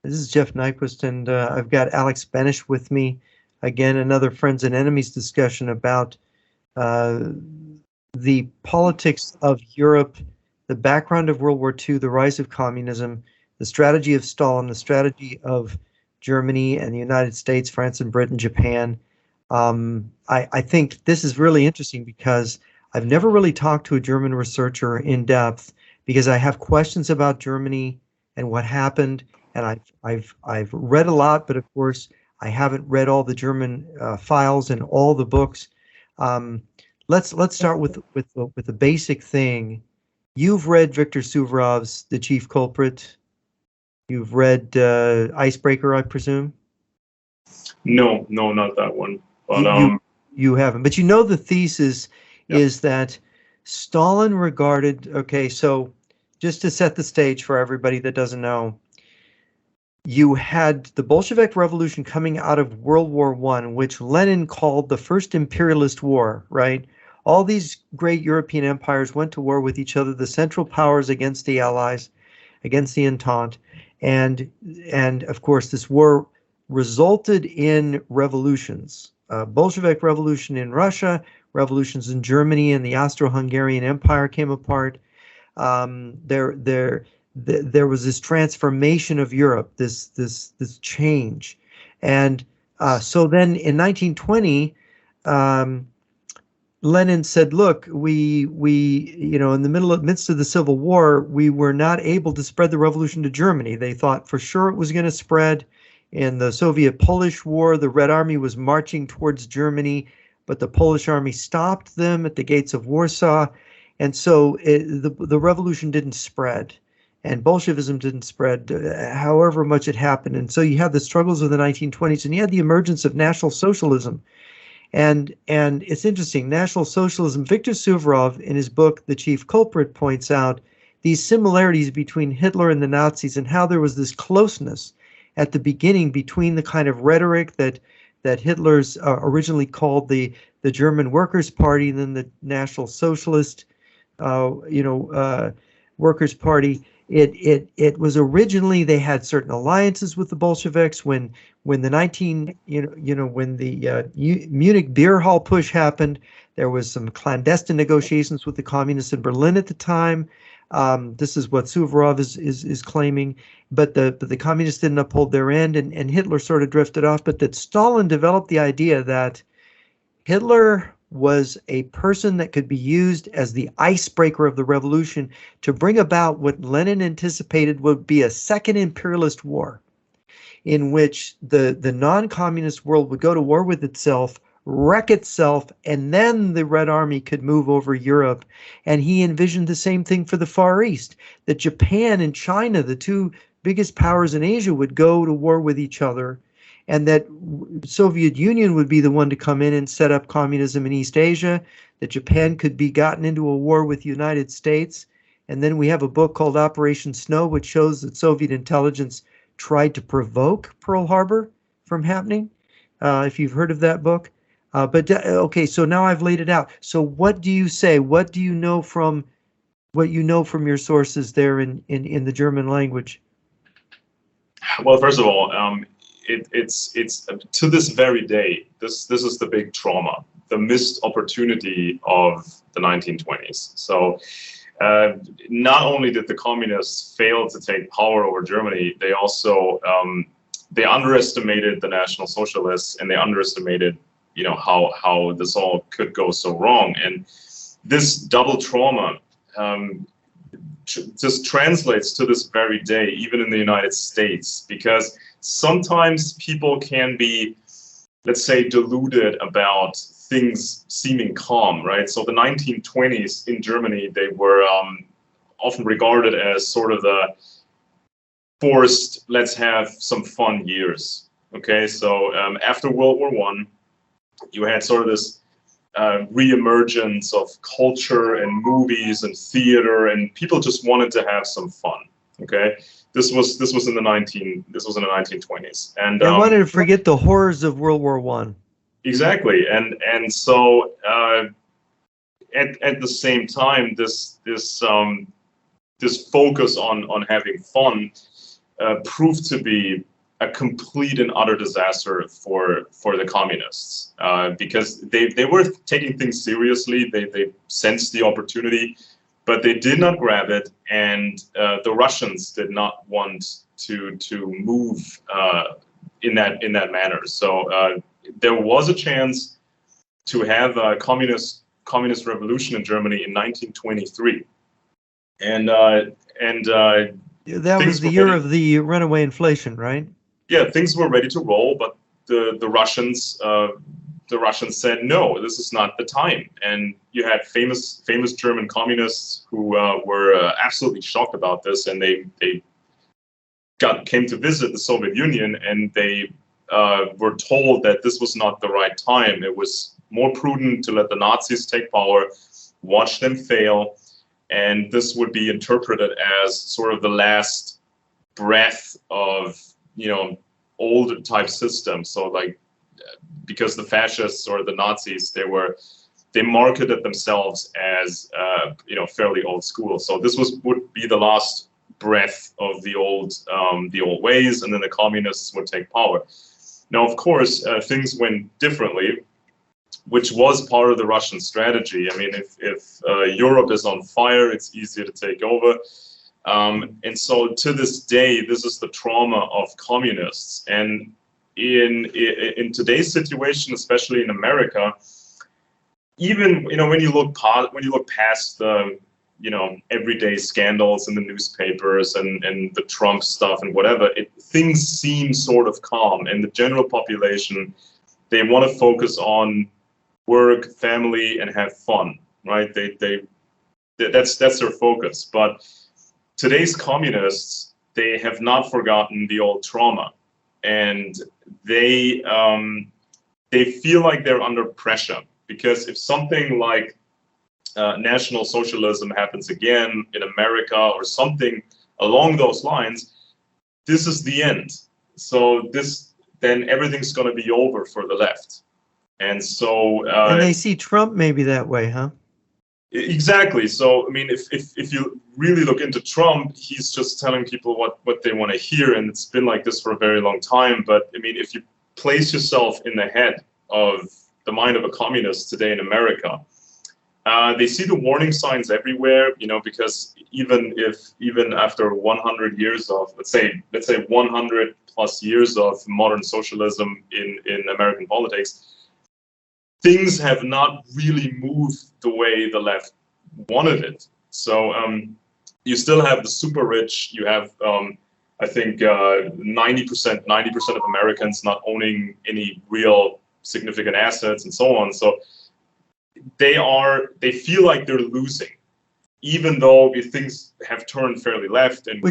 This is Jeff Nyquist, and I've got Alex Benesch with me. Again, another Friends and Enemies discussion about uh, the politics of Europe, the background of World War II, the rise of communism, the strategy of Stalin, the strategy of Germany and the United States, France and Britain, Japan. I think this is really interesting because I've never really talked to a German researcher in depth because I have questions about Germany and what happened, and I've read a lot, but of course I haven't read all the German files and all the books. Um, let's start with the basic thing. You've read Victor Suvorov's The Chief Culprit. You've read Icebreaker, I presume. No, no, not that one. But You haven't, but you know the thesis Yep. is that Stalin regarded. Okay, so just to set the stage for everybody that doesn't know, you had the Bolshevik Revolution coming out of World War I, which Lenin called the first imperialist war, right? All these great European empires went to war with each other, the Central Powers against the Allies, against the Entente, and and of course this war resulted in revolutions. Bolshevik Revolution in Russia, revolutions in Germany, and the Austro-Hungarian Empire came apart. There was this transformation of Europe, this change, and so then in 1920, um, Lenin said, "Look, in the midst of the Civil War, we were not able to spread the revolution to Germany. They thought for sure it was going to spread. In the Soviet-Polish War, the Red Army was marching towards Germany, but the Polish army stopped them at the gates of Warsaw, and so the revolution didn't spread, and Bolshevism didn't spread, however much it happened. And so you had the struggles of the 1920s, and you had the emergence of National Socialism." And it's interesting, National Socialism, Victor Suvorov in his book, The Chief Culprit, points out these similarities between Hitler and the Nazis and how there was this closeness at the beginning between the kind of rhetoric that Hitler's originally called the German Workers' Party and then the National Socialist Workers' Party. It was originally they had certain alliances with the Bolsheviks when the Munich beer hall push happened. There was some clandestine negotiations with the communists in Berlin at the time. This is what Suvorov is claiming, but the communists didn't uphold their end, and Hitler sort of drifted off. But that Stalin developed the idea that Hitler was a person that could be used as the icebreaker of the revolution to bring about what Lenin anticipated would be a second imperialist war, in which the non-communist world would go to war with itself, wreck itself, and then the Red Army could move over Europe. And he envisioned the same thing for the Far East, that Japan and China, the two biggest powers in Asia, would go to war with each other, and that Soviet Union would be the one to come in and set up communism in East Asia, that Japan could be gotten into a war with the United States. And then we have a book called Operation Snow, which shows that Soviet intelligence tried to provoke Pearl Harbor from happening, if you've heard of that book. Okay, so now I've laid it out. So what do you say? What do you know from your sources there in the German language? well, first of all, it's to this very day, this is the big trauma, the missed opportunity of the 1920s. So not only did the communists fail to take power over Germany, they also they underestimated the National Socialists, and they underestimated how this all could go so wrong. And this double trauma just translates to this very day, even in the United States, because sometimes people can be, let's say, deluded about things seeming calm, right? So the 1920s in Germany, they were often regarded as sort of the forced, let's have some fun years. Okay, so after World War I, you had sort of this re-emergence of culture and movies and theater, and people just wanted to have some fun. Okay, this was in the 1920s, and I wanted to forget the horrors of World War I. Exactly, and so at the same time, this focus on having fun proved to be a complete and utter disaster for the communists, because they were taking things seriously. They sensed the opportunity, but they did not grab it, and the Russians did not want to move in that manner. So there was a chance to have a communist revolution in Germany in 1923, and that was the year of the runaway inflation, right? Yeah, things were ready to roll, but the Russians said no, this is not the time. And you had famous German communists who were absolutely shocked about this, and they came to visit the Soviet Union, and they were told that this was not the right time. It was more prudent to let the Nazis take power, watch them fail, and this would be interpreted as sort of the last breath of, old type system. So like, because the fascists or the Nazis, they marketed themselves as, fairly old school. So this would be the last breath of the old ways, and then the communists would take power. Now, of course, things went differently, which was part of the Russian strategy. I mean, if Europe is on fire, it's easier to take over. And so to this day, this is the trauma of communists. And in today's situation, especially in America, even when you look past the everyday scandals in the newspapers and the Trump stuff and whatever, things seem sort of calm. And the general population, they want to focus on work, family, and have fun, right? That's their focus. But today's communists, they have not forgotten the old trauma, and they feel like they're under pressure, because if something like National Socialism happens again in America or something along those lines, this is the end. So then everything's going to be over for the left. And so and they see Trump maybe that way, huh? Exactly. So I mean, if you really look into Trump, he's just telling people what they want to hear, and it's been like this for a very long time. But I mean, if you place yourself in the head of the mind of a communist today in America, they see the warning signs everywhere, because even after 100 years of, let's say 100 plus years of modern socialism in American politics, things have not really moved the way the left wanted it. So you still have the super rich. You have, I think, 90% of Americans not owning any real significant assets and so on. So they feel like they're losing, even though things have turned fairly left, and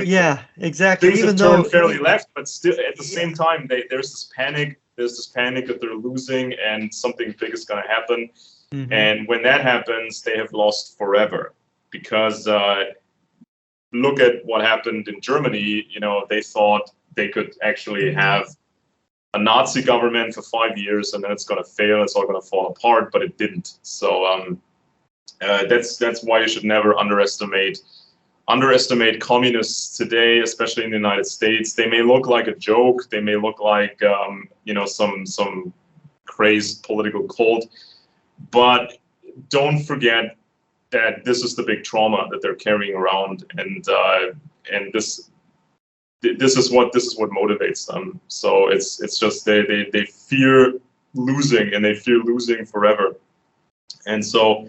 yeah, exactly. Things even have though turned fairly left, but still at the same time, there's this panic that they're losing and something big is going to happen. Mm-hmm. And when that happens, they have lost forever, because look at what happened in Germany. They thought they could actually have a Nazi government for 5 years, and then it's going to fail. It's all going to fall apart, but it didn't. So that's why you should never underestimate communists today, especially in the United States. They may look like a joke. They may look like some crazed political cult, but don't forget that this is the big trauma that they're carrying around, and this is what motivates them. So it's just they fear losing, and they fear losing forever. And so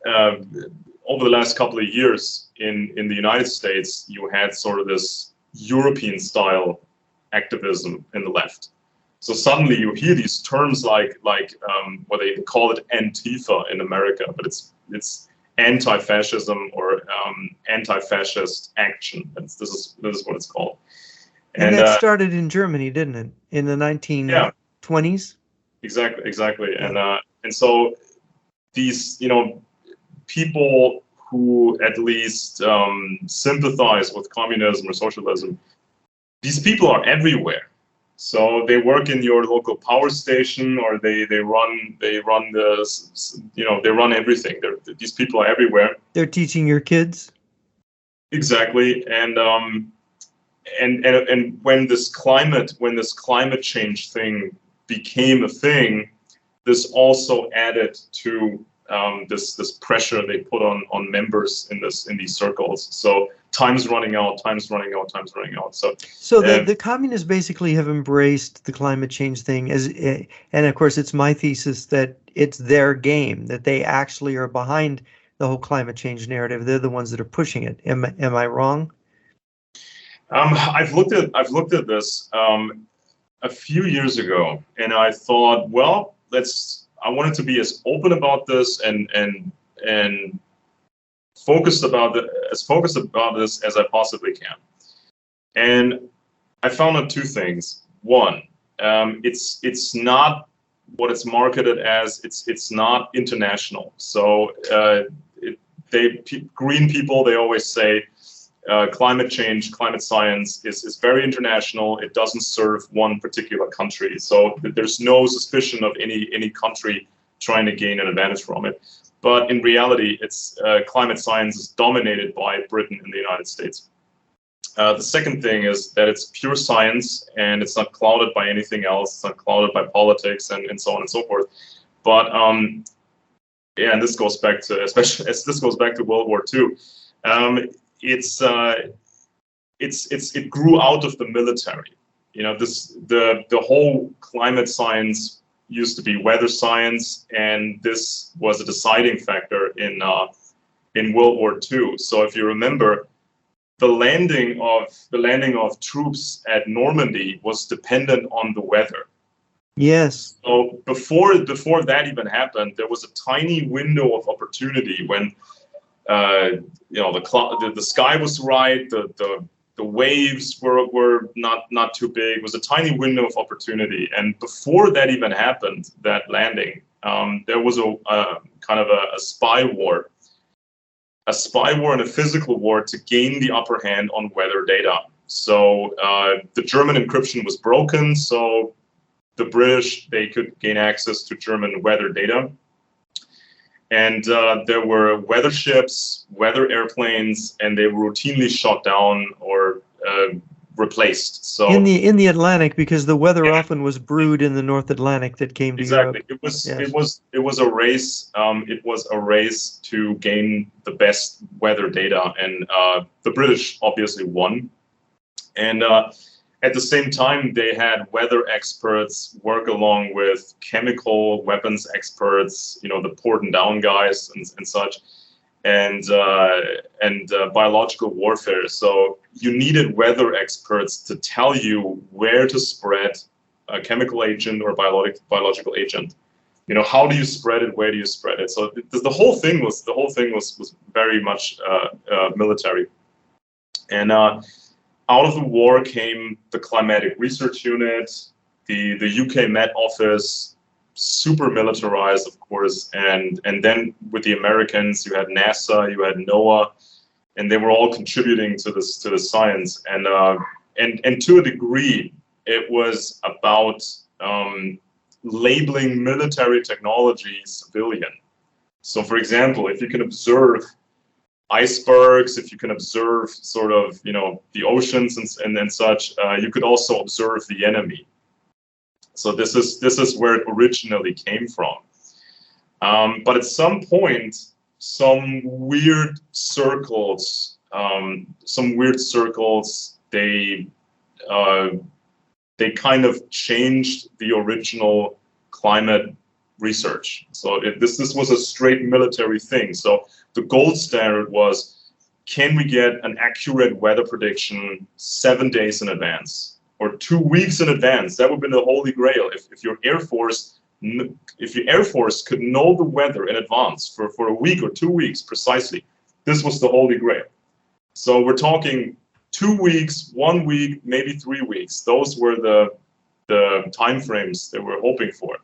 over the last couple of years in the United States, you had sort of this European style activism in the left. So suddenly you hear these terms like what they call it Antifa in America, but it's anti-fascism or anti-fascist action. This is what it's called. And that started in Germany, didn't it? In the 1920s? Exactly. Yeah. And so these, people who at least sympathize with communism or socialism, these people are everywhere. So they work in your local power station, or they run everything. These people are everywhere. They're teaching your kids. Exactly, and and when this climate change thing became a thing, this also added to this pressure they put on members in these circles. So time's running out. So the communists basically have embraced the climate change thing as, and of course it's my thesis that it's their game, that they actually are behind the whole climate change narrative. They're the ones that are pushing it. Am I wrong? I've looked at this a few years ago, and I thought, well, I wanted to be as open about this and focused about this as I possibly can. And I found out two things. One, it's not what it's marketed as. It's not international. So green people, they always say climate change, climate science is very international. It doesn't serve one particular country. So there's no suspicion of any country trying to gain an advantage from it. But in reality, it's climate science is dominated by Britain and the United States. The second thing is that it's pure science and it's not clouded by anything else. It's not clouded by politics and so on and so forth. But yeah, and this goes back to, especially as this goes back to World War II. It grew out of the military. You know, the whole climate science used to be weather science, and this was a deciding factor in World War II. So if you remember, the landing of troops at Normandy was dependent on the weather. Yes. So before that even happened, there was a tiny window of opportunity when you know, the sky was right, the waves were not too big. It was a tiny window of opportunity, and before that even happened, that landing, there was a kind of a spy war and a physical war to gain the upper hand on weather data. So the German encryption was broken, so the British, they could gain access to German weather data. And there were weather ships, weather airplanes, and they were routinely shot down or replaced. So in the Atlantic, because the weather often was brewed in the North Atlantic that came to Europe. It was a race. It was a race to gain the best weather data, and the British obviously won. And at the same time, they had weather experts work along with chemical weapons experts, you know, the port and down guys and such, and biological warfare. So you needed weather experts to tell you where to spread a chemical agent or biological agent. You know, how do you spread it? Where do you spread it? So the whole thing was very much military, and out of the war came the Climatic Research Unit, the UK Met Office, super militarized, of course, and then with the Americans, you had NASA, you had NOAA, and they were all contributing to the science, and to a degree, it was about labeling military technology civilian. So, for example, if you can observe icebergs, if you can observe sort of, you know, the oceans and such, you could also observe the enemy. So this is where it originally came from. But at some point, some weird circles, they kind of changed the original climate research. So this was a straight military thing. So the gold standard was, can we get an accurate weather prediction 7 days in advance or 2 weeks in advance? That would have been the holy grail. If your Air Force could know the weather in advance for a week or 2 weeks precisely, this was the holy grail. So we're talking 2 weeks, 1 week, maybe 3 weeks. Those were the timeframes they were hoping for.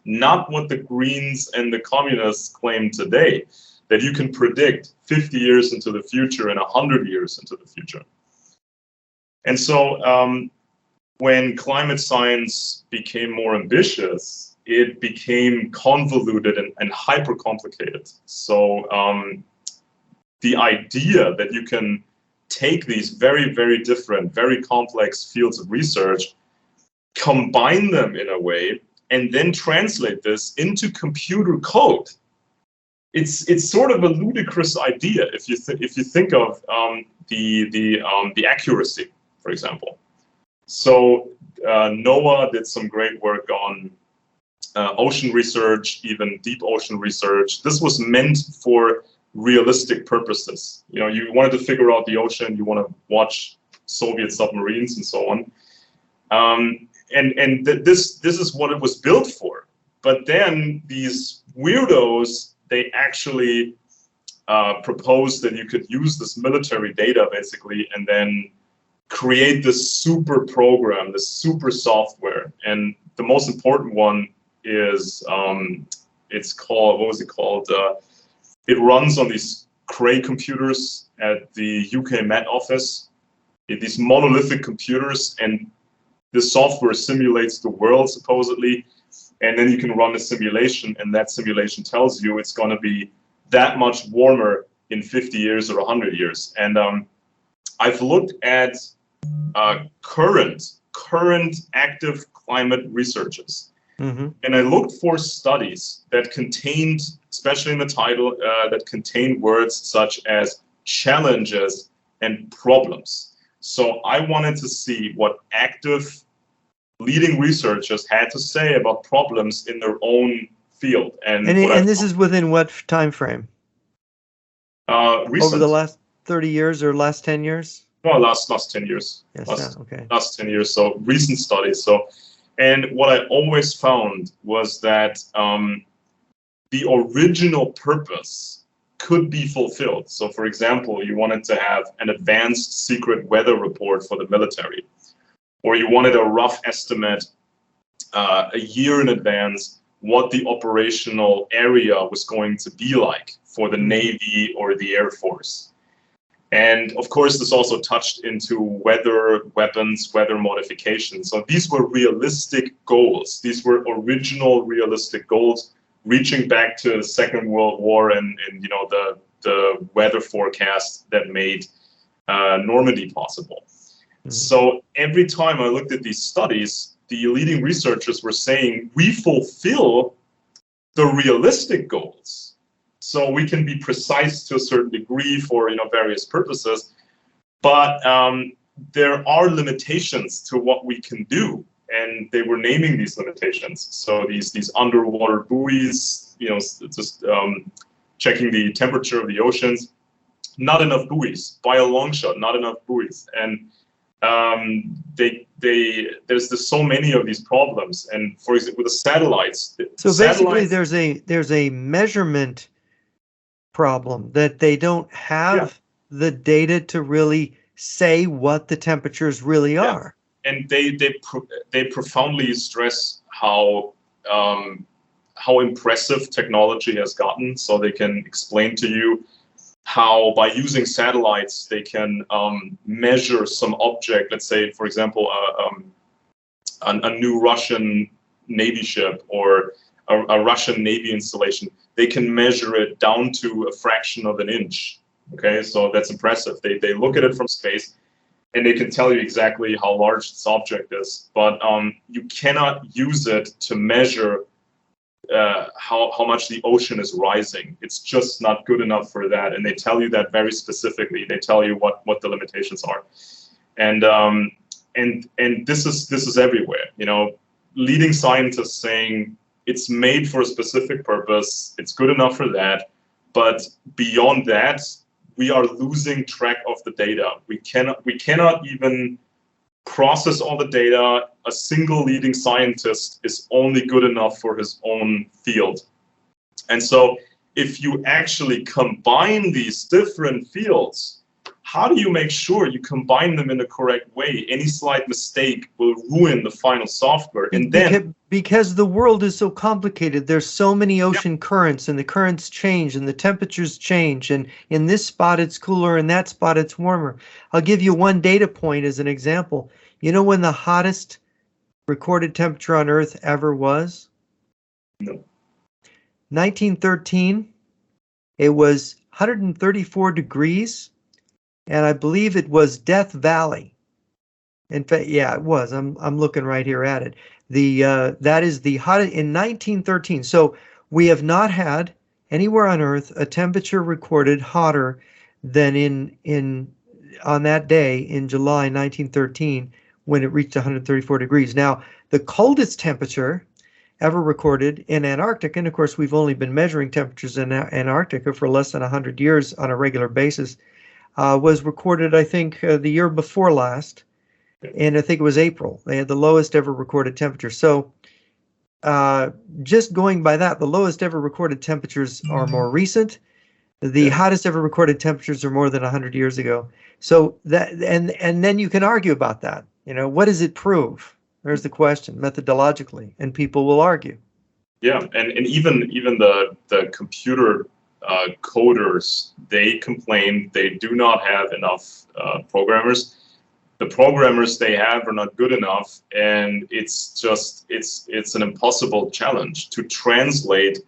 Not what the Greens and the communists claim today, that you can predict 50 years into the future and 100 years into the future. And so when climate science became more ambitious, it became convoluted and hyper complicated. So the idea that you can take these very, very different, very complex fields of research, combine them in a way, and then translate this into computer code. It's sort of a ludicrous idea if you think of the accuracy, for example. So NOAA did some great work on ocean research, even deep ocean research. This was meant for realistic purposes. You know, you wanted to figure out the ocean, you want to watch Soviet submarines and so on. This is what it was built for. But then these weirdos, they actually proposed that you could use this military data basically and then create this super program, this super software. And the most important one is, it's called, what was it called? It runs on these Cray computers at the UK Met Office, these monolithic computers, and this software simulates the world supposedly. And then you can run a simulation, and that simulation tells you it's going to be that much warmer in 50 years or 100 years. And I've looked at current active climate researches. Mm-hmm. And I looked for studies that contained, especially in the title, that contained words such as challenges and problems. So I wanted to see what active leading researchers had to say about problems in their own field. And this is within what time frame? Recent. Over the last 30 years or last 10 years? No, last 10 years. Yes, okay. Last 10 years, so recent studies. So, and what I always found was that the original purpose could be fulfilled. So, for example, you wanted to have an advanced secret weather report for the military, or you wanted a rough estimate a year in advance what the operational area was going to be like for the Navy or the Air Force. And of course, this also touched into weather weapons, weather modification. So these were realistic goals. These were original realistic goals, reaching back to the Second World War and you know, the weather forecast that made Normandy possible. Mm-hmm. So every time I looked at these studies, the leading researchers were saying, we fulfill the realistic goals. So we can be precise to a certain degree for, you know, various purposes, but there are limitations to what we can do, and they were naming these limitations. So these underwater buoys, you know, just checking the temperature of the oceans, not enough buoys by a long shot, not enough buoys, and there's so many of these problems. And for example, with the satellites. So basically, there's a measurement problem that they don't have the data to really say what the temperatures really are. And they profoundly stress how impressive technology has gotten. So they can explain to you how by using satellites they can measure some object. Let's say, for example, a new Russian Navy ship or a Russian Navy installation. They can measure it down to a fraction of an inch. Okay, so that's impressive. They look at it from space, and they can tell you exactly how large this object is. But you cannot use it to measure how much the ocean is rising. It's just not good enough for that. And they tell you that very specifically. They tell you what the limitations are. And this is everywhere. You know, leading scientists saying, it's made for a specific purpose. It's good enough for that. But beyond that, we are losing track of the data. We cannot even process all the data. A single leading scientist is only good enough for his own field. And so if you actually combine these different fields, how do you make sure you combine them in the correct way? Any slight mistake will ruin the final software. And then because the world is so complicated, there's so many ocean currents, and the currents change and the temperatures change, and in this spot it's cooler, in that spot it's warmer. I'll give you one data point as an example. You know when the hottest recorded temperature on Earth ever was? No. 1913. It was 134 degrees. and I believe it was Death Valley. In fact, yeah, it was. I'm looking right here at it. That is the hottest in 1913. So we have not had anywhere on Earth a temperature recorded hotter than in on that day in July 1913 when it reached 134 degrees. Now, the coldest temperature ever recorded in Antarctica, and of course we've only been measuring temperatures in Antarctica for less than 100 years on a regular basis, was recorded, I think, the year before last, and I think it was April. They had the lowest ever recorded temperature. So just going by that, the lowest ever recorded temperatures are more recent. The hottest ever recorded temperatures are more than 100 years ago. So that, and then you can argue about that. You know, what does it prove? There's the question methodologically, and people will argue. Yeah, and even the computer coders, they complain they do not have enough programmers. The programmers they have are not good enough, and it's an impossible challenge to translate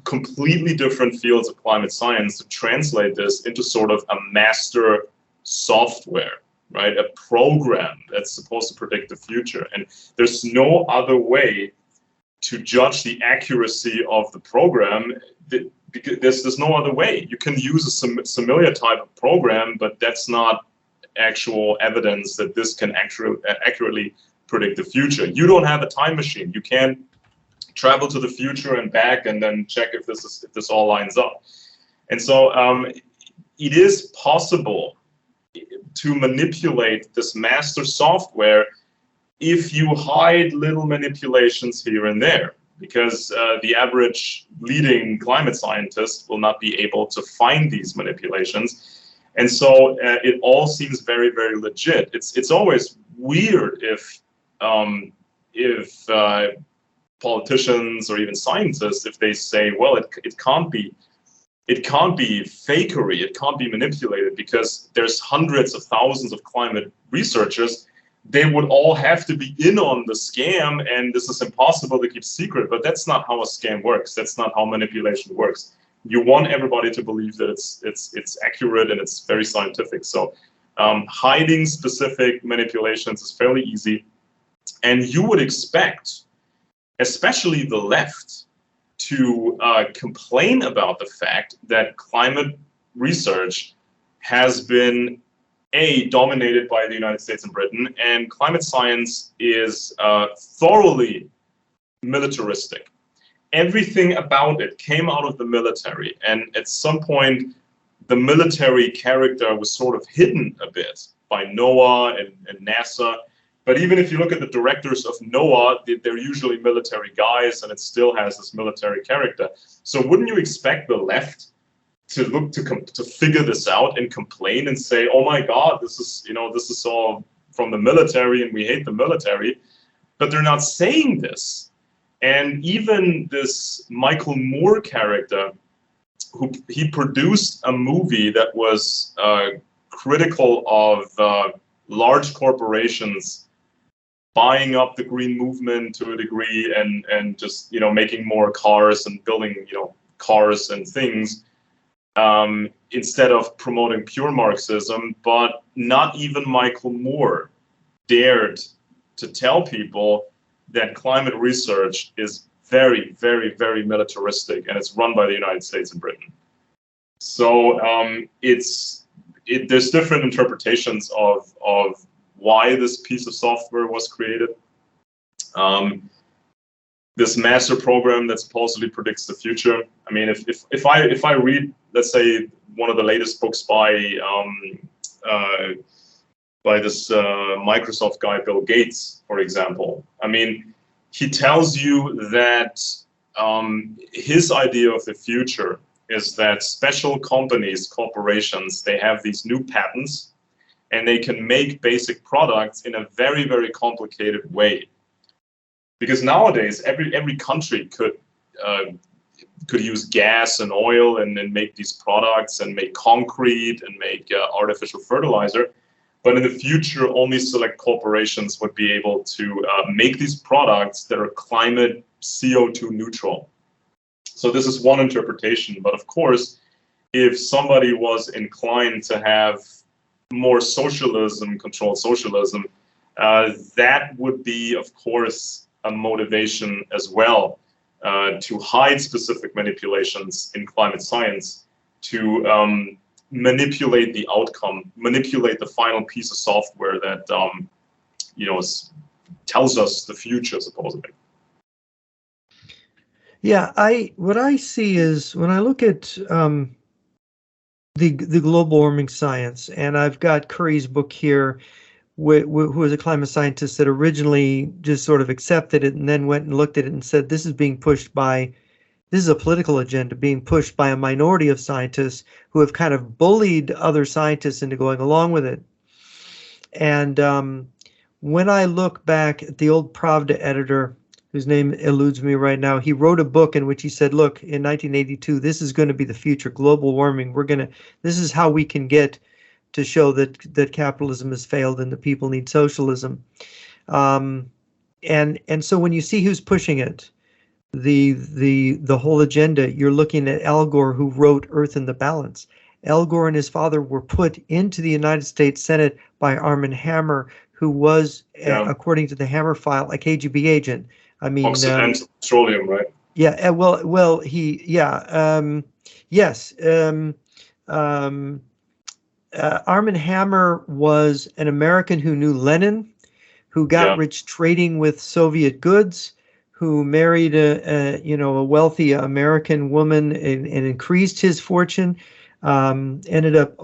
completely different fields of climate science, to translate this into sort of a master software, right? A program that's supposed to predict the future. And there's no other way to judge the accuracy of the program, because there's no other way. You can use a similar type of program, but that's not actual evidence that this can accurately predict the future. You don't have a time machine. You can't travel to the future and back and then check if this all lines up. And so it is possible to manipulate this master software if you hide little manipulations here and there, because the average leading climate scientist will not be able to find these manipulations. And so it all seems very, very legit. It's always weird if politicians or even scientists, if they say, well, it can't be fakery, it can't be manipulated, because there's hundreds of thousands of climate researchers. They would all have to be in on the scam, and this is impossible to keep secret. But that's not how a scam works. That's not how manipulation works. You want everybody to believe that it's accurate and it's very scientific. So hiding specific manipulations is fairly easy, and you would expect, especially the left, to complain about the fact that climate research has been dominated by the United States and Britain, and climate science is thoroughly militaristic. Everything about it came out of the military, and at some point the military character was sort of hidden a bit by NOAA and NASA. But even if you look at the directors of NOAA, they're usually military guys, and it still has this military character. So wouldn't you expect the left to look to figure this out and complain and say, "Oh my God, this is all from the military, and we hate the military"? But they're not saying this. And even this Michael Moore character, he produced a movie that was critical of large corporations buying up the green movement to a degree, and just making more cars and building cars and things, instead of promoting pure Marxism. But not even Michael Moore dared to tell people that climate research is very, very, very militaristic, and it's run by the United States and Britain. So there's different interpretations of why this piece of software was created. This master program that supposedly predicts the future. I mean, if I read, let's say, one of the latest books by this Microsoft guy, Bill Gates, for example, I mean, he tells you that his idea of the future is that special companies, corporations, they have these new patents, and they can make basic products in a very, very complicated way. Because nowadays, every country could use gas and oil and make these products and make concrete and make artificial fertilizer. But in the future, only select corporations would be able to make these products that are climate CO2 neutral. So this is one interpretation. But of course, if somebody was inclined to have more socialism, controlled socialism, that would be, of course, a motivation as well to hide specific manipulations in climate science, to manipulate the outcome, manipulate the final piece of software that tells us the future, supposedly. Yeah, what I see is when I look at the global warming science, and I've got Curry's book here, who was a climate scientist that originally just sort of accepted it and then went and looked at it and said, this is a political agenda being pushed by a minority of scientists who have kind of bullied other scientists into going along with it. And when I look back at the old Pravda editor, whose name eludes me right now, he wrote a book in which he said, look, in 1982, this is going to be the future, global warming. This is how we can get to show that capitalism has failed and the people need socialism. And so when you see who's pushing it, the whole agenda, you're looking at Al Gore, who wrote Earth in the Balance. Al Gore and his father were put into the United States Senate by Armand Hammer, who was, according to the Hammer file, a KGB agent. I mean, Occidental Petroleum, right? Yeah. Well, yes. Armand Hammer was an American who knew Lenin, who got rich trading with Soviet goods, who married a wealthy American woman and increased his fortune. Ended up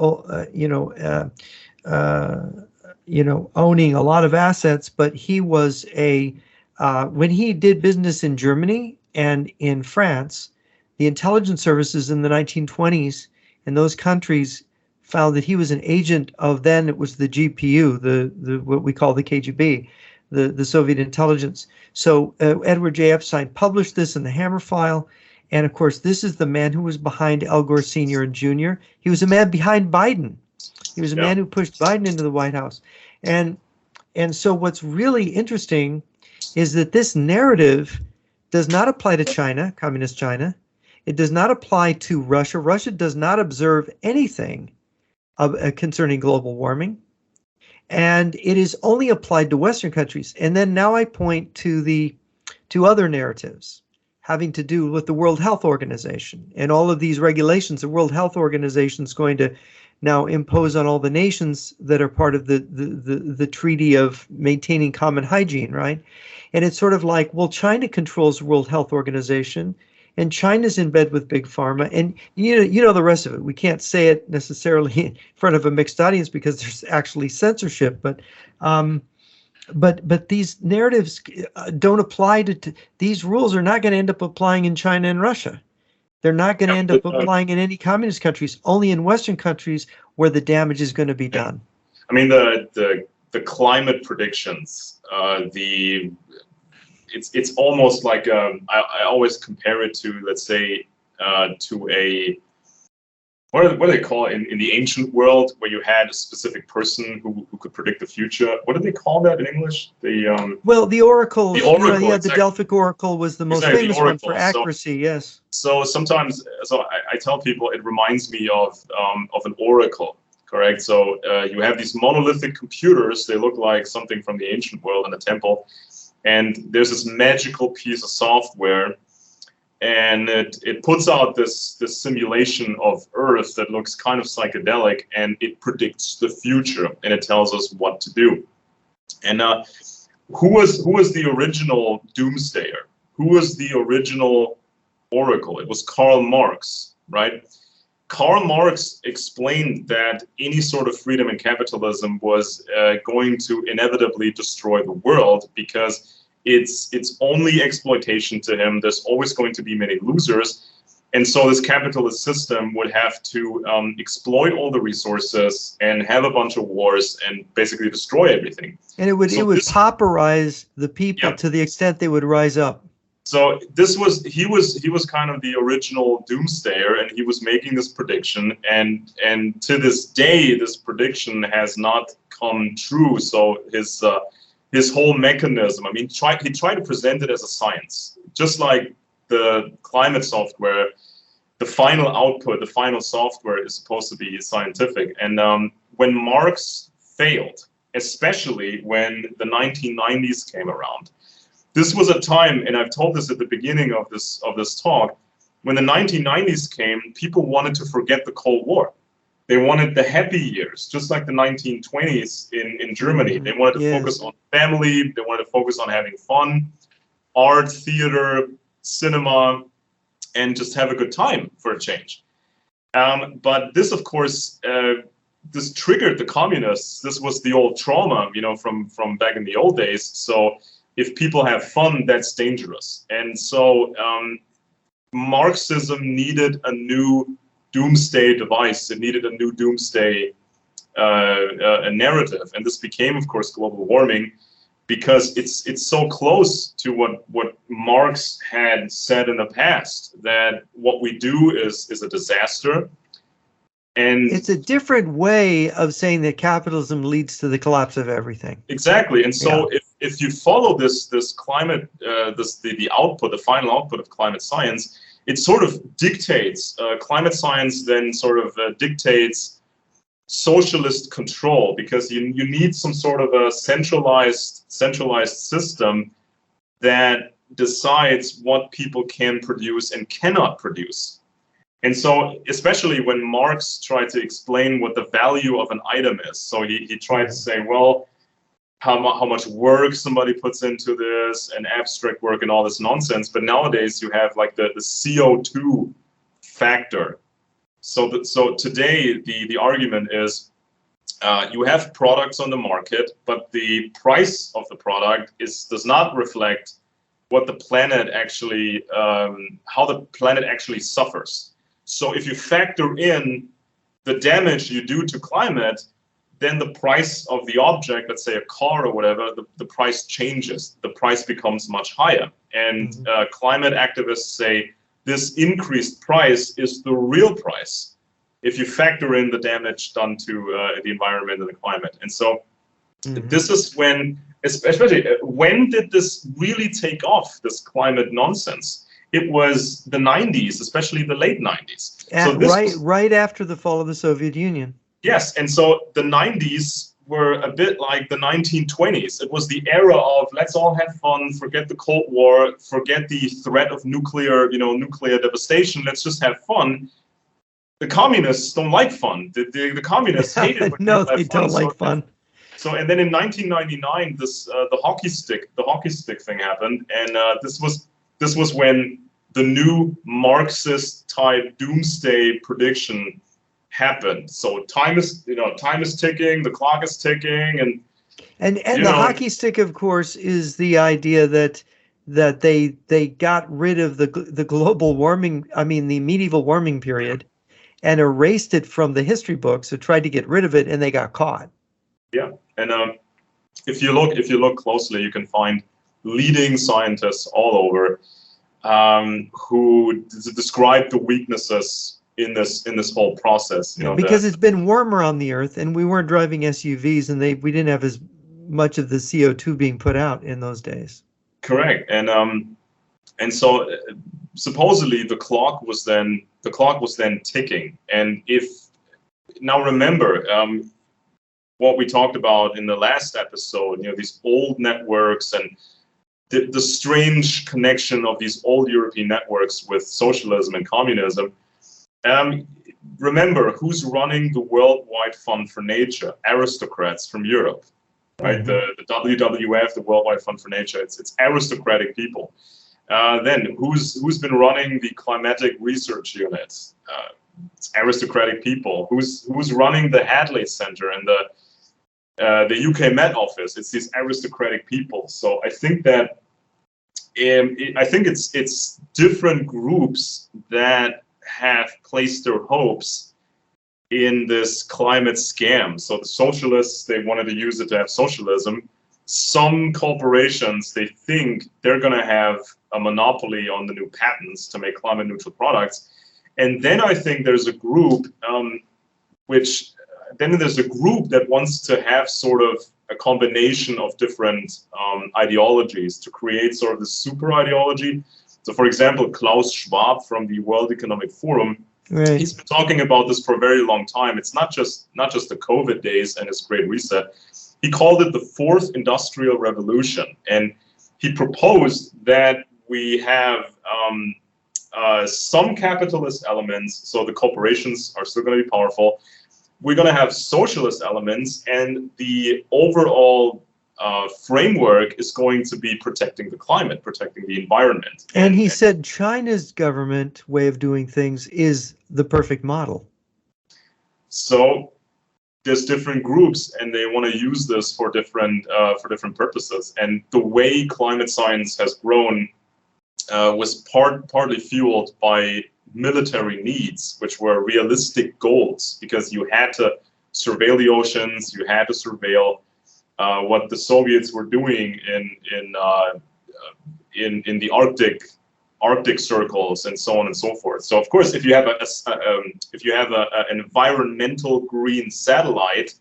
owning a lot of assets, but he was when he did business in Germany and in France, the intelligence services in the 1920s in those countries found that he was an agent of, then it was the GPU, the what we call the KGB, the Soviet intelligence. So Edward J. Epstein published this in the Hammer file. And of course, this is the man who was behind Al Gore Sr. and Jr. He was a man behind Biden. He was a man who pushed Biden into the White House. And so what's really interesting is that this narrative does not apply to China, communist China. It does not apply to Russia. Russia does not observe anything concerning global warming. And it is only applied to Western countries. And then now I point to other narratives having to do with the World Health Organization and all of these regulations the World Health Organization is going to now impose on all the nations that are part of the treaty of maintaining common hygiene, right? And it's sort of like, well, China controls the World Health Organization, and China's in bed with Big Pharma, and you know the rest of it. We can't say it necessarily in front of a mixed audience because there's actually censorship, but these narratives don't apply to these rules are not going to end up applying in China and Russia. They're not going to end up applying in any communist countries, only in Western countries where the damage is going to be done. I mean, the climate predictions, it's almost like I always compare it to, let's say, to a what do they call it in the ancient world, where you had a specific person who could predict the future? What do they call that in English? The oracle. The oracle, exactly. The Delphic oracle was the most famous one for accuracy. Yes. So sometimes, I tell people it reminds me of an oracle. Correct. So you have these monolithic computers. They look like something from the ancient world in a temple, and there's this magical piece of software. And it puts out this simulation of Earth that looks kind of psychedelic, and it predicts the future, and it tells us what to do. And who was the original doomsayer? Who was the original oracle? It was Karl Marx, right? Karl Marx explained that any sort of freedom in capitalism was going to inevitably destroy the world, because it's only exploitation to him. There's always going to be many losers. And so this capitalist system would have to exploit all the resources and have a bunch of wars and basically destroy everything. And it would pauperize the people to the extent they would rise up. So he was kind of the original doomsayer, and he was making this prediction, and to this day this prediction has not come true. So his whole mechanism, I mean, he tried to present it as a science, just like the climate software. The final output, the final software is supposed to be scientific. And when Marx failed, especially when the 1990s came around. This was a time, and I've told this at the beginning of this talk, when the 1990s came, people wanted to forget the Cold War. They wanted the happy years, just like the 1920s in Germany. They wanted to focus on family, they wanted to focus on having fun, art, theater, cinema, and just have a good time for a change. But this, of course, this triggered the communists. This was the old trauma, you know, from back in the old days. So if people have fun, that's dangerous. And so Marxism needed a new doomsday device. It needed a new doomsday a narrative. And this became, of course, global warming, because it's so close to what Marx had said in the past, that what we do is a disaster. And it's a different way of saying that capitalism leads to the collapse of everything. Exactly. And so if you follow this climate, the output, the final output of climate science, it sort of dictates, climate science then sort of dictates socialist control, because you need some sort of a centralized system that decides what people can produce and cannot produce. And so, especially when Marx tried to explain what the value of an item is, so he tried to say, well, how much work somebody puts into this, and abstract work and all this nonsense. But nowadays you have like the CO2 factor. So today the argument is you have products on the market, but the price of the product does not reflect what the planet actually, how the planet actually suffers. So if you factor in the damage you do to climate, then the price of the object, let's say a car or whatever, the price changes. The price becomes much higher. And climate activists say this increased price is the real price if you factor in the damage done to the environment and the climate. And so this is when, especially, when did this really take off, this climate nonsense? It was the 90s, especially the late 90s. So this right after the fall of the Soviet Union. Yes, and so the 90s were a bit like the 1920s. It was the era of let's all have fun, forget the Cold War, forget the threat of nuclear devastation. Let's just have fun. The communists don't like fun. The communists hate it. No, they don't like fun. So, and then in 1999, this the hockey stick thing happened, and this was when the new Marxist type doomsday prediction happened. So time is ticking, the clock is ticking, and the hockey stick, of course, is the idea that they got rid of the global warming, the medieval warming period, and erased it from the history books. So tried to get rid of it, and they got caught. Yeah, and if you look closely, you can find leading scientists all over who describe the weaknesses in this whole process. Because it's been warmer on the Earth, and we weren't driving SUVs, and we didn't have as much of the CO2 being put out in those days. Correct, and so supposedly the clock was then ticking. And now remember what we talked about in the last episode, these old networks and the strange connection of these old European networks with socialism and communism. Remember, who's running the Worldwide Fund for Nature? Aristocrats from Europe, right? The WWF, the Worldwide Fund for Nature. It's aristocratic people. Then who's been running the Climatic Research Unit? It's aristocratic people. Who's running the Hadley Center and the UK Met Office? It's these aristocratic people. So I think that it's different groups that have placed their hopes in this climate scam. So the socialists, they wanted to use it to have socialism. Some corporations, they think they're going to have a monopoly on the new patents to make climate neutral products. And then I think there's a group that wants to have sort of a combination of different ideologies to create sort of the super ideology. So, for example, Klaus Schwab from the World Economic Forum, Right. He's been talking about this for a very long time. It's not just the COVID days and his Great Reset. He called it the fourth industrial revolution, and he proposed that we have some capitalist elements, so the corporations are still going to be powerful. We're going to have socialist elements, and the overall framework is going to be protecting the climate, protecting the environment. And he said China's government way of doing things is the perfect model. So there's different groups, and they want to use this for different purposes. And the way climate science has grown was partly fueled by military needs, which were realistic goals, because you had to surveil the oceans, you had to surveil what the Soviets were doing in the Arctic circles and so on and so forth. So of course, if you have an environmental green satellite,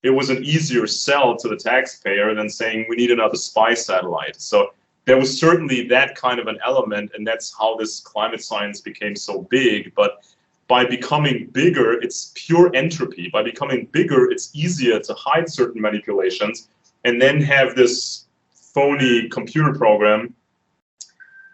it was an easier sell to the taxpayer than saying we need another spy satellite. So there was certainly that kind of an element, and that's how this climate science became so big. But by becoming bigger, it's pure entropy. By becoming bigger, it's easier to hide certain manipulations and then have this phony computer program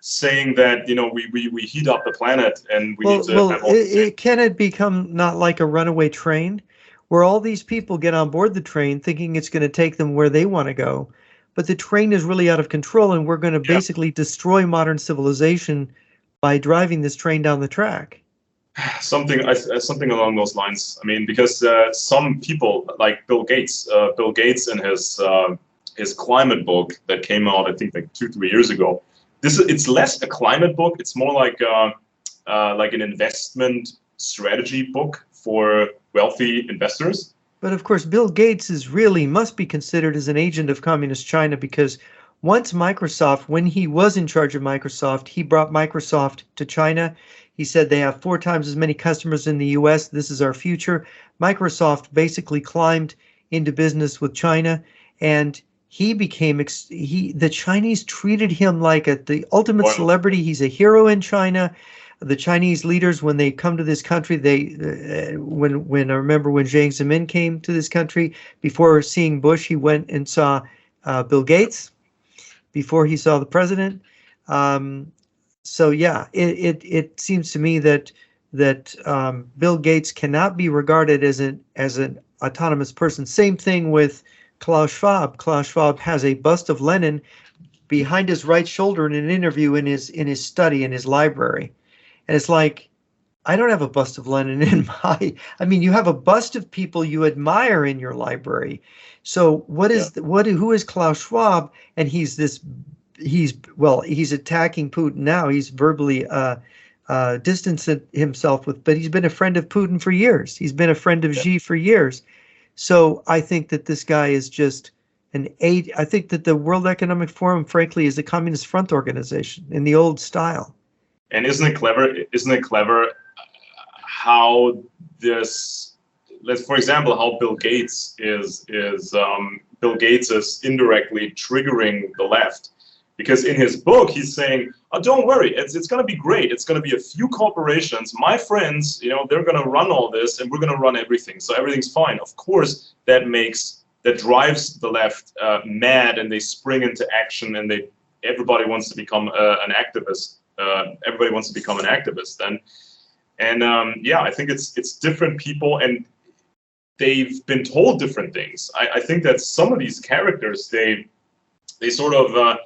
saying that, you know, we heat up the planet and we need to have all can it become not like a runaway train where all these people get on board the train thinking it's going to take them where they want to go, but the train is really out of control and we're going to basically destroy modern civilization by driving this train down the track? Something along those lines. I mean, because some people like Bill Gates in his climate book that came out, I think, like 2-3 years ago. It's less a climate book. It's more like an investment strategy book for wealthy investors. But of course, Bill Gates must be considered as an agent of communist China, because once Microsoft, when he was in charge of Microsoft, he brought Microsoft to China. He said they have 4 times as many customers in the US. This is our future. Microsoft basically climbed into business with China, and he became, the Chinese treated him like the ultimate celebrity. He's a hero in China. The Chinese leaders, when they come to this country, I remember when Jiang Zemin came to this country, before seeing Bush, he went and saw Bill Gates before he saw the president. So yeah, it seems to me that Bill Gates cannot be regarded as an autonomous person. Same thing with Klaus Schwab. Klaus Schwab has a bust of Lenin behind his right shoulder in an interview in his study, in his library. And it's like, I don't have a bust of Lenin in my, I mean, you have a bust of people you admire in your library. So who is Klaus Schwab? And he's attacking Putin now. He's verbally distanced himself but he's been a friend of Putin for years. He's been a friend of Xi for years. So I think that this guy is just I think that the World Economic Forum, frankly, is a communist front organization in the old style. And isn't it clever how this, for example, how Bill Gates is indirectly triggering the left, because in his book he's saying, "Oh, don't worry, it's going to be great. It's going to be a few corporations, my friends. You know, they're going to run all this, and we're going to run everything. So everything's fine." Of course, that drives the left mad, and they spring into action, and everybody wants to become an activist. Everybody wants to become an activist, and I think it's different people, and they've been told different things. I think that some of these characters, they sort of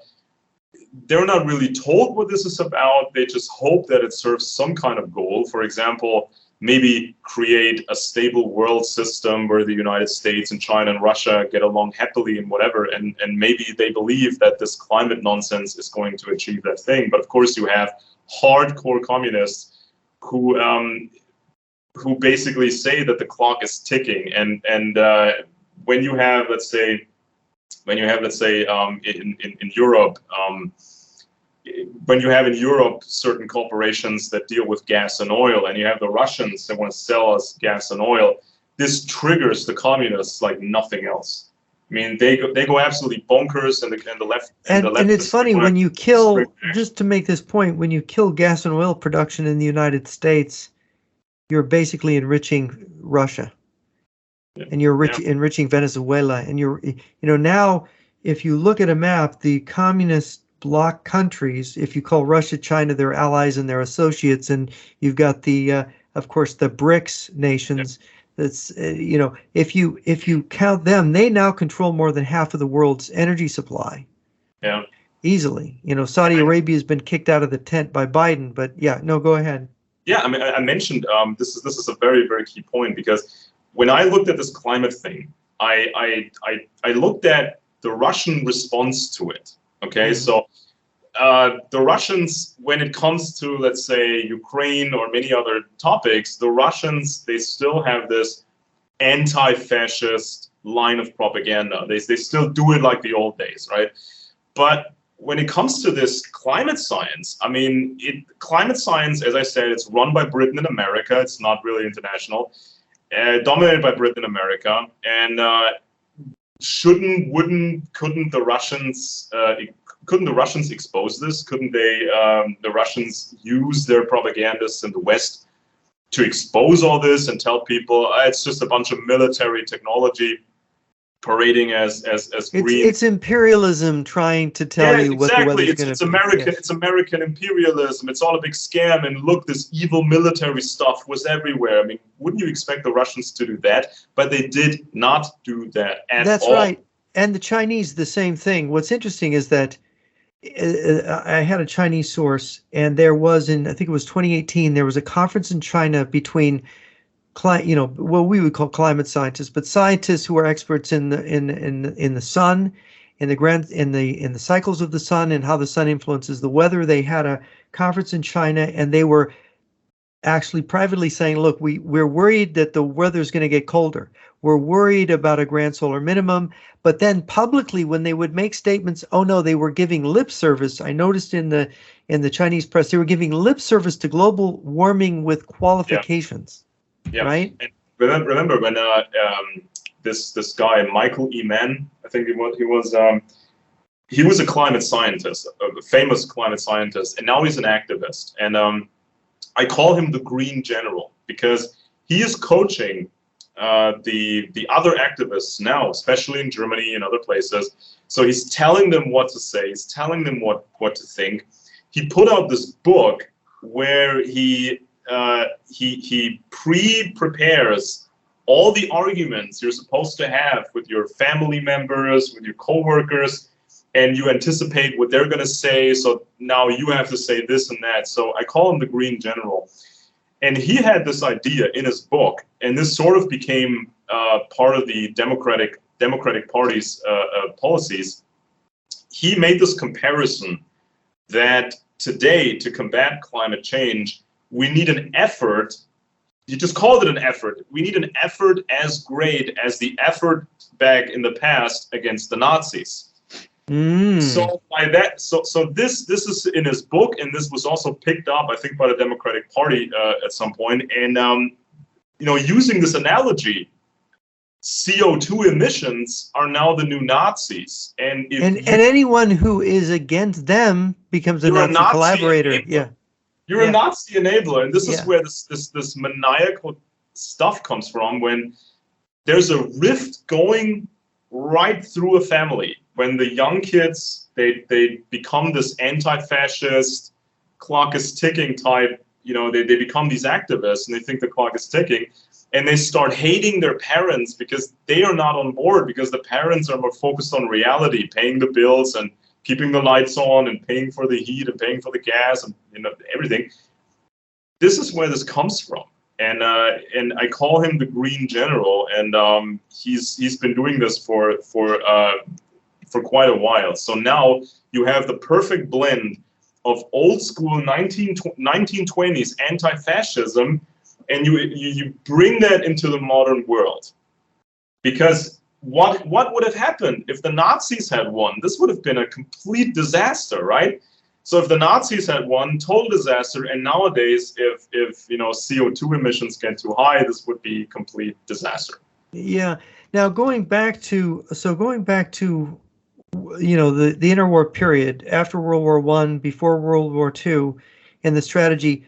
they're not really told what this is about. They just hope that it serves some kind of goal. For example, maybe create a stable world system where the United States and China and Russia get along happily and whatever, and maybe they believe that this climate nonsense is going to achieve that thing. But of course you have hardcore communists who basically say that the clock is ticking, and when you have, let's say in Europe, when you have in Europe certain corporations that deal with gas and oil, and you have the Russians that want to sell us gas and oil, this triggers the communists like nothing else. I mean, they go absolutely bonkers, and the left. And it's funny when you kill, just to make this point, when you kill gas and oil production in the United States, you're basically enriching Russia, Yeah. and you're Yeah. enriching Venezuela, and now if you look at a map, the communist bloc countries, if you call Russia, China their allies and their associates, and you've got of course, the BRICS Yeah. nations. That's if you count them, they now control more than half of the world's energy supply. Yeah. Easily. Saudi Arabia has been kicked out of the tent by Biden, but yeah, no, go ahead. Yeah, I mean, I mentioned this is a very, very key point, because when I looked at this climate thing, I looked at the Russian response to it. Okay, so the Russians, when it comes to, let's say, Ukraine or many other topics, the Russians, they still have this anti-fascist line of propaganda. They still do it like the old days, right? But when it comes to this climate science, I mean, climate science, as I said, it's run by Britain and America. It's not really international, dominated by Britain and America. And couldn't the Russians expose this? Couldn't the Russians use their propagandists in the West to expose all this and tell people it's just a bunch of military technology parading as green? It's imperialism trying to tell you what the weather's going to be. It's American. Yes. It's American imperialism. It's all a big scam. And look, this evil military stuff was everywhere. I mean, wouldn't you expect the Russians to do that? But they did not do that at all. That's right. And the Chinese, the same thing. What's interesting is that I had a Chinese source, and there was I think it was 2018, there was a conference in China between what we would call climate scientists, but scientists who are experts in the sun, in the cycles of the sun and how the sun influences the weather. They had a conference in China, and they were actually privately saying, look, we're worried that the weather's going to get colder. We're worried about a grand solar minimum. But then publicly, when they would make statements, oh no, they were giving lip service. I noticed in the Chinese press, they were giving lip service to global warming with qualifications. Yeah. Right. And remember when this guy Michael E. Mann, I think he was a climate scientist, a famous climate scientist, and now he's an activist. And I call him the Green General, because he is coaching the other activists now, especially in Germany and other places. So he's telling them what to say. He's telling them what to think. He put out this book where he pre-prepares all the arguments you're supposed to have with your family members, with your coworkers, and you anticipate what they're going to say. So now you have to say this and that. So I call him the Green General. And he had this idea in his book, and this sort of became part of the Democratic Party's policies. He made this comparison that today, to combat climate change, we need an effort. He just called it an effort. We need an effort as great as the effort back in the past against the Nazis. So by that, so this is in his book, and this was also picked up, I think, by the Democratic Party at some point. And using this analogy, CO2 emissions are now the new Nazis, and anyone who is against them becomes a Nazi collaborator. Enabler. Yeah, you're a Nazi enabler, and this is where this maniacal stuff comes from. When there's a rift going right through a family. When the young kids, they become this anti-fascist, clock is ticking type, they become these activists, and they think the clock is ticking, and they start hating their parents because they are not on board, because the parents are more focused on reality, paying the bills and keeping the lights on and paying for the heat and paying for the gas and everything. This is where this comes from. And I call him the Green General, and he's been doing this for quite a while. So now you have the perfect blend of old school 1920s anti-fascism, and you bring that into the modern world. Because what would have happened if the Nazis had won? This would have been a complete disaster, right? So if the Nazis had won, total disaster. And nowadays, if CO2 emissions get too high, this would be complete disaster. Yeah. Now going back to the interwar period, after World War I, before World War II, and the strategy,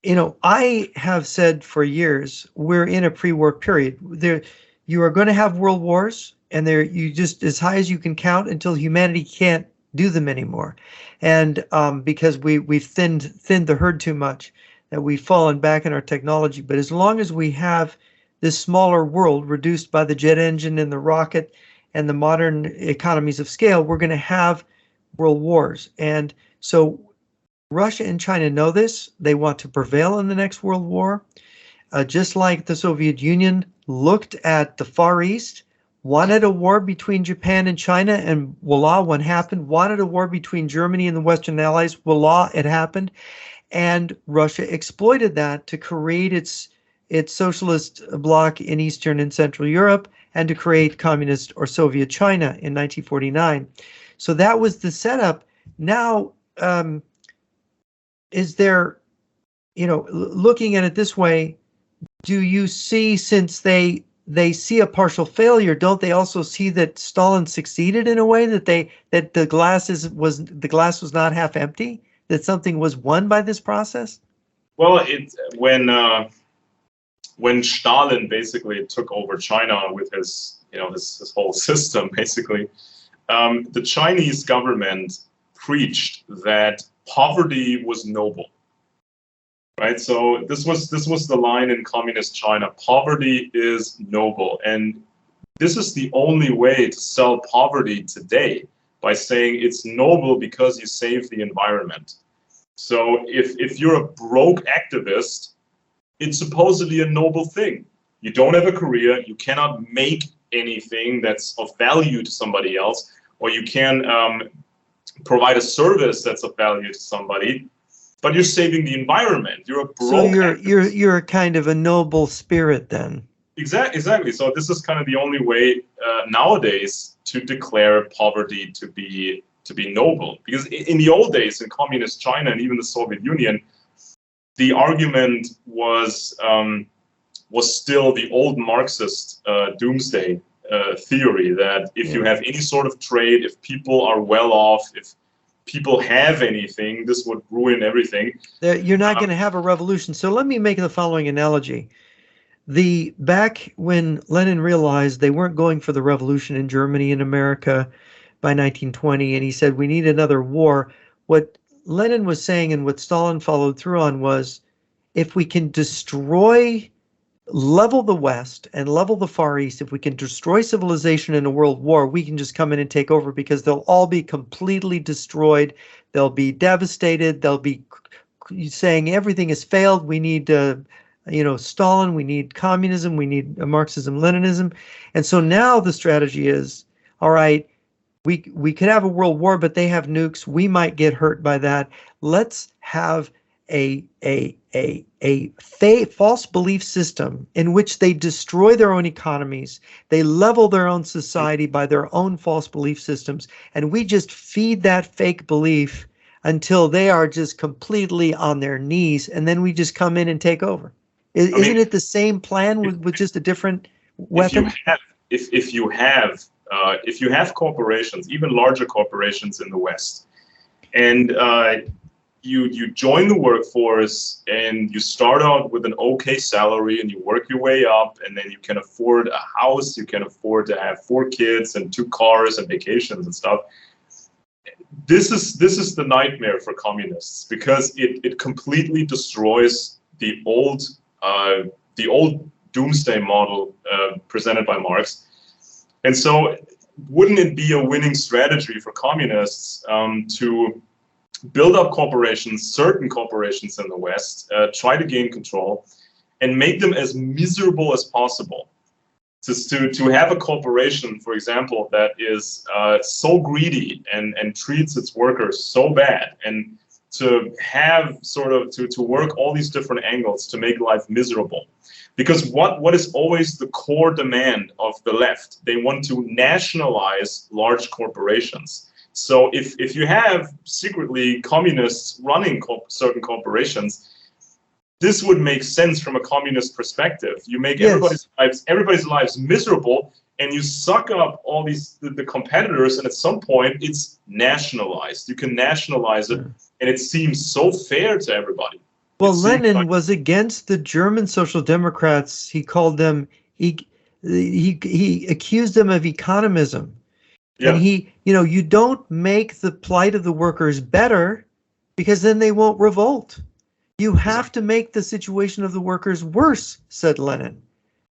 I have said for years we're in a pre-war period. You are going to have world wars, and you just as high as you can count until humanity can't do them anymore, and because we've thinned the herd too much, that we've fallen back in our technology. But as long as we have this smaller world reduced by the jet engine and the rocket and the modern economies of scale, we're going to have world wars. And so Russia and China know this. They want to prevail in the next world war. Just like the Soviet Union looked at the Far East, wanted a war between Japan and China, and voila, one happened. Wanted a war between Germany and the Western Allies, voila, it happened. And Russia exploited that to create its socialist bloc in Eastern and Central Europe and to create communist or Soviet China in 1949. So that was the setup. Now, is there, looking at it this way, do you see, since they see a partial failure, don't they also see that Stalin succeeded in a way, that the glass was not half empty, that something was won by this process? Well, when Stalin basically took over China with his whole system, basically, the Chinese government preached that poverty was noble. Right, so this was the line in communist China: poverty is noble, and this is the only way to sell poverty today, by saying it's noble because you save the environment. So if you're a broke activist, it's supposedly a noble thing. You don't have a career, you cannot make anything that's of value to somebody else, or you can provide a service that's of value to somebody, but you're saving the environment. You're a broke. So you're kind of a noble spirit then. Exactly. So this is kind of the only way nowadays to declare poverty to be noble. Because in the old days, in communist China and even the Soviet Union, the argument was still the old Marxist doomsday theory, that if you have any sort of trade, if people are well off, if people have anything, this would ruin everything. You're not going to have a revolution. So let me make the following analogy. Back when Lenin realized they weren't going for the revolution in Germany and America by 1920, and he said, we need another war, what Lenin was saying and what Stalin followed through on was, if we can level the West and level the Far East, if we can destroy civilization in a world war, we can just come in and take over, because they'll all be completely destroyed. They'll be devastated. They'll be saying everything has failed. We need, Stalin. We need communism. We need Marxism, Leninism. And so now the strategy is, all right, we could have a world war, but they have nukes. We might get hurt by that. Let's have a false belief system in which they destroy their own economies, they level their own society by their own false belief systems, and we just feed that fake belief until they are just completely on their knees, and then we just come in and take over. Isn't it the same plan with just a different weapon? If you have corporations, even larger corporations in the West, and you join the workforce and you start out with an okay salary and you work your way up, and then you can afford a house, you can afford to have 4 kids and 2 cars and vacations and stuff. This is the nightmare for communists, because it completely destroys the old doomsday model presented by Marx. And so wouldn't it be a winning strategy for communists to build up corporations, certain corporations in the West, try to gain control, and make them as miserable as possible? To have a corporation, for example, that is so greedy and treats its workers so bad, and to have to work all these different angles to make life miserable. Because what is always the core demand of the left? They want to nationalize large corporations. So if you have secretly communists running certain corporations, this would make sense from a communist perspective. You make everybody's lives miserable, and you suck up all the competitors, and at some point it's nationalized. You can nationalize it, and it seems so fair to everybody. Well, It seems Lenin like, was against the German Social Democrats. He called them, he accused them of economism. And yeah, you don't make the plight of the workers better because then they won't revolt. You have exactly. to make the situation of the workers worse, said Lenin.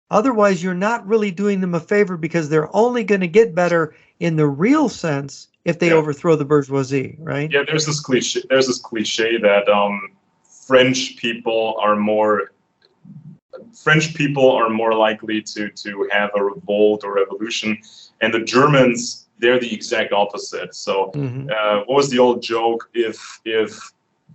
Otherwise, you're not really doing them a favor because they're only going to get better in the real sense if they Yeah, overthrow the bourgeoisie, right? yeah. There's this cliche. There's this cliche that French people are more French people are more likely to have a revolt or revolution, and the Germans, they're the exact opposite. So, Hmm. what was the old joke? If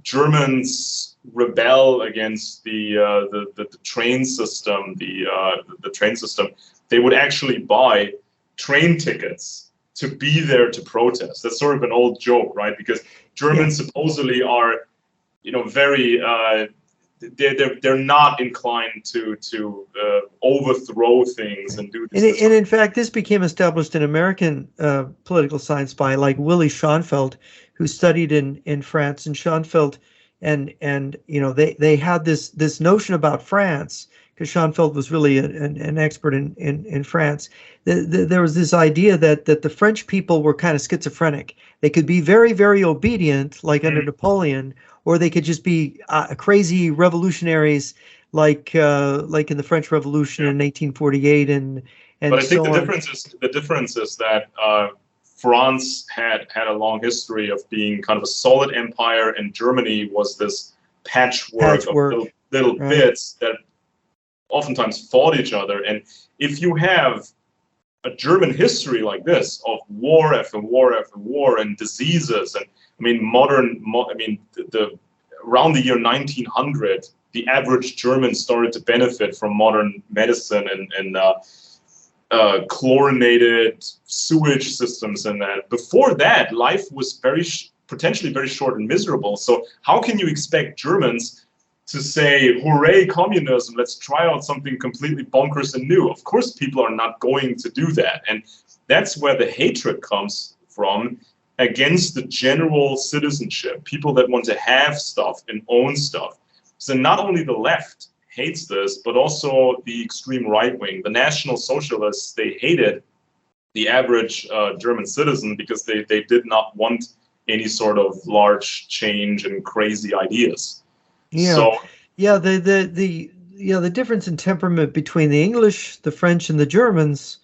Germans rebel against the train system, the train system, they would actually buy train tickets to be there to protest. That's sort of an old joke, right? Because Yeah. Germans supposedly are, very they're not inclined to overthrow things and do this And sort of. in fact, this became established in American political science by like Willy Schonfeld, who studied in France. And Schonfeld and they had this notion about France because Schonfeld was really an expert in France. There was this idea that the French people were kind of schizophrenic. They could be very, very obedient, like under Mm, Napoleon, or they could just be crazy revolutionaries like in the French Revolution yeah, in 1848 but and I think so on. the difference is that France had a long history of being kind of a solid empire, and Germany was this patchwork of Patchwork, little right? bits that oftentimes fought each other. And if you have a German history like this of war after war after war and diseases, and I mean the around the year 1900, the average German started to benefit from modern medicine and chlorinated sewage systems, and that. Before that, life was potentially very short and miserable. So how can you expect Germans to say, hooray, communism, let's try out something completely bonkers and new? Of course, people are not going to do that. And that's where the hatred comes from against the general citizenship, people that want to have stuff and own stuff. So not only the left hates this, but also the extreme right wing. The National Socialists, they hated the average German citizen because they did not want any sort of large change and crazy ideas. Yeah, So yeah. The difference in temperament between the English, the French, and the Germans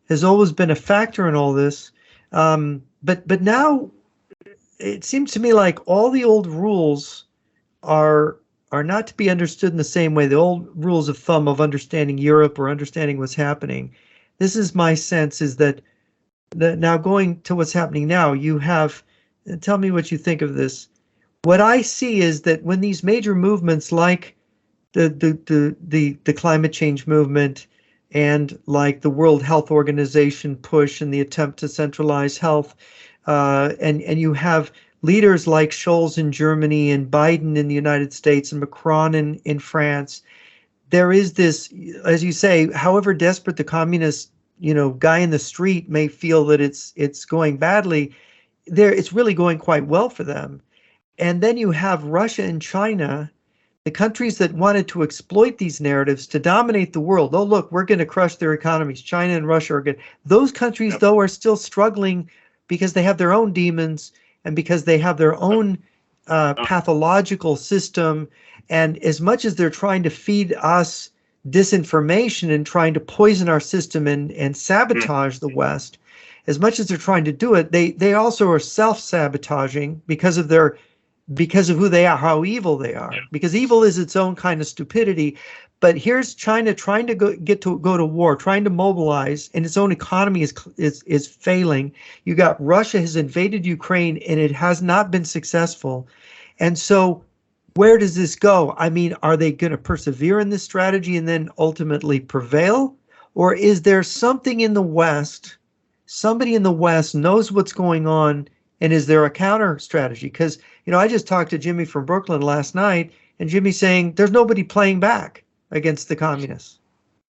has always been a factor in all this. But now it seems to me like all the old rules are are not to be understood in the same way. The old rules of thumb of understanding Europe or understanding what's happening. This is my sense is that now going to what's happening now, you have, tell me what you think of this. What I see is that when these major movements like the climate change movement and like the World Health Organization push and the attempt to centralize health, and you have leaders like Scholz in Germany and Biden in the United States and Macron in France. There is this, as you say, however desperate the communist, guy in the street may feel that it's going badly, there it's really going quite well for them. And then you have Russia and China, the countries that wanted to exploit these narratives to dominate the world. Oh, look, we're going to crush their economies. China and Russia are good. Those countries, yeah, though, are still struggling because they have their own demons and because they have their own uh, pathological system. And as much as they're trying to feed us disinformation and trying to poison our system and mm, sabotage the West, as much as they're trying to do it, they also are self-sabotaging because of who they are, how evil they yeah, are. Because evil is its own kind of stupidity. But here's China trying to go to war, trying to mobilize, and its own economy is failing. You got Russia has invaded Ukraine, and it has not been successful. And so, where does this go? I mean, are they going to persevere in this strategy and then ultimately prevail, or is there something in the West? Somebody in the West knows what's going on, and is there a counter strategy? Because I just talked to Jimmy from Brooklyn last night, and Jimmy's saying there's nobody playing back against the communists.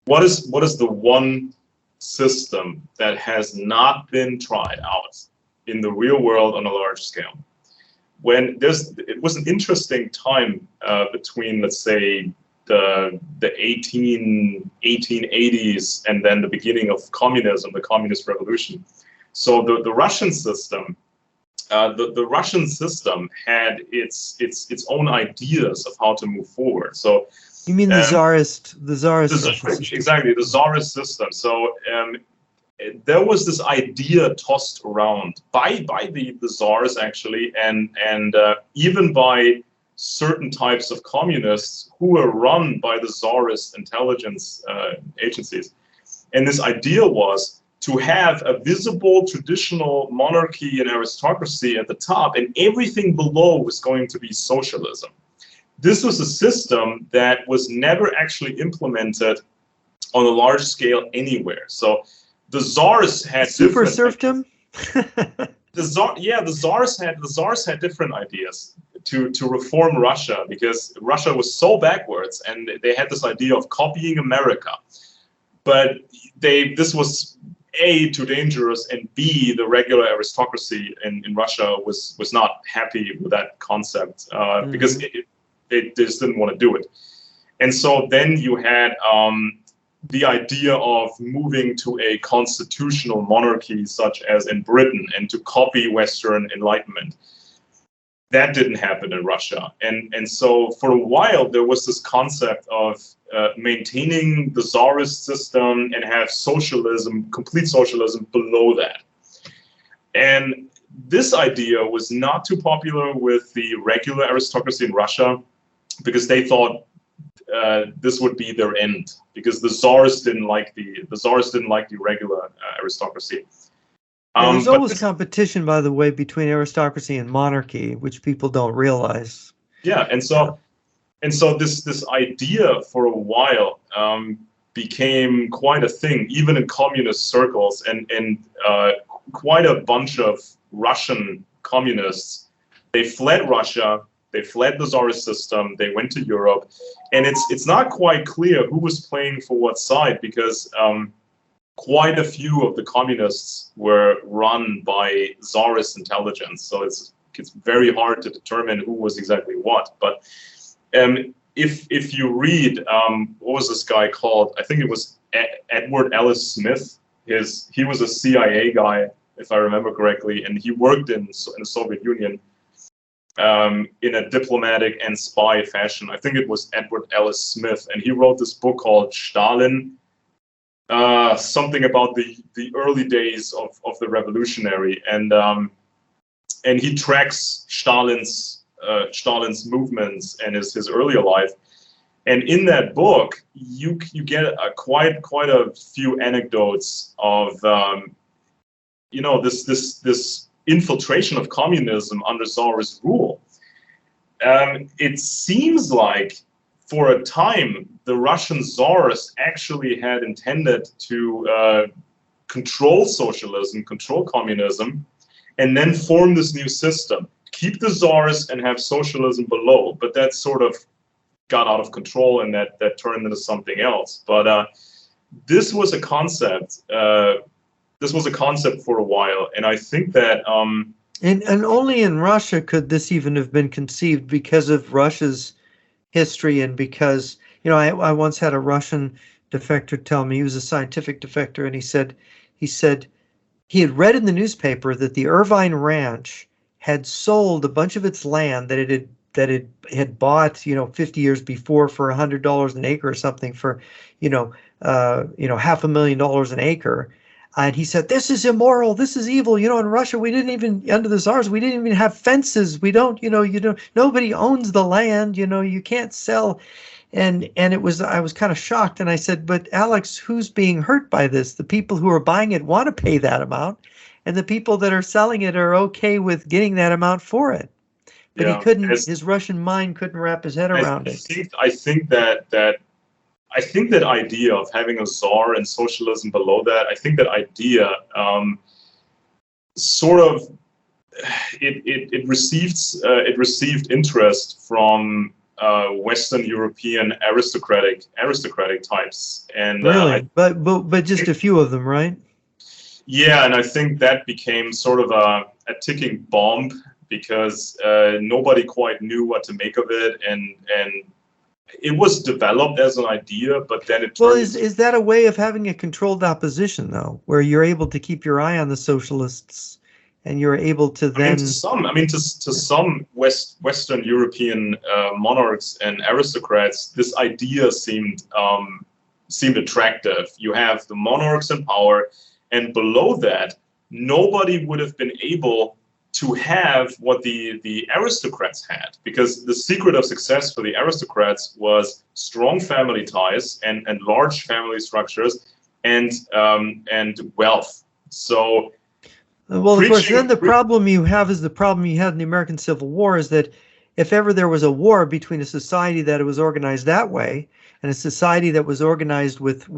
what is the one system that has not been tried out in the real world on a large scale? it was an interesting time between, let's say, the 1880s and then the beginning of communism, the communist revolution. So the Russian system, the Russian system had its own ideas of how to move forward. So you mean the Tsarist system. Exactly, the Tsarist system. So there was this idea tossed around by the Tsars, actually, and even by certain types of communists who were run by the Tsarist intelligence agencies. And this idea was to have a visible traditional monarchy and aristocracy at the top, and everything below was going to be socialism. This was a system that was never actually implemented on a large scale anywhere. So the Tsars had super serfdom. The Tsars had different ideas to reform Russia, because Russia was so backwards, and they had this idea of copying America. But this was A, too dangerous, and B, the regular aristocracy in Russia was not happy with that concept, because they just didn't want to do it. And so then you had the idea of moving to a constitutional monarchy, such as in Britain, and to copy Western Enlightenment. That didn't happen in Russia. And so for a while, there was this concept of maintaining the Tsarist system and have socialism, complete socialism, below that. And this idea was not too popular with the regular aristocracy in Russia, because they thought this would be their end, because the Tsars didn't like the regular aristocracy. There's always competition, by the way, between aristocracy and monarchy, which people don't realize. Yeah, and so this idea for a while became quite a thing, even in communist circles, and quite a bunch of Russian communists, they fled Russia. They fled the Tsarist system. They went to Europe, and it's not quite clear who was playing for what side, because quite a few of the communists were run by Tsarist intelligence. So it's very hard to determine who was exactly what. But if you read, what was this guy called? I think it was Edward Ellis Smith. He was a CIA guy, if I remember correctly, and he worked in the Soviet Union. In a diplomatic and spy fashion. I think it was Edward Ellis Smith, and he wrote this book called Stalin, something about the early days of the revolutionary, and he tracks Stalin's movements and his earlier life. And in that book, you get quite a few anecdotes of this infiltration of communism under Tsarist rule. It seems like for a time, the Russian Tsars actually had intended to control socialism, control communism, and then form this new system. Keep the Tsars and have socialism below, but that sort of got out of control, and that turned into something else. But this was a concept. This was a concept for a while, and I think that and only in Russia could this even have been conceived, because of Russia's history, and because I once had a Russian defector tell me, he was a scientific defector, and he said he had read in the newspaper that the Irvine Ranch had sold a bunch of its land that it had bought 50 years before for $100 an acre or something, for $500,000 an acre. And he said, this is immoral, this is evil. In Russia, we didn't even, under the Tsars, we didn't even have fences. We don't, nobody owns the land, you can't sell. And I was kind of shocked. And I said, but Alex, who's being hurt by this? The people who are buying it want to pay that amount, and the people that are selling it are okay with getting that amount for it. But he couldn't, his Russian mind couldn't wrap his head around it. I think that idea of having a Tsar and socialism below that, I think that idea it received interest from Western European aristocratic types, and really, but just a few of them, right? Yeah, and I think that became sort of a ticking bomb because nobody quite knew what to make of it, and it was developed as an idea, but then it Well, turned is that a way of having a controlled opposition, though, where you're able to keep your eye on the socialists and you're able to then... to some Western European monarchs and aristocrats, this idea seemed attractive. You have the monarchs in power, and below that, nobody would have been able to have what the aristocrats had, because the secret of success for the aristocrats was strong family ties and large family structures and wealth. So, well, of course, then the problem you have is the problem you had in the American Civil War, is that if ever there was a war between a society that was organized that way and a society that was organized with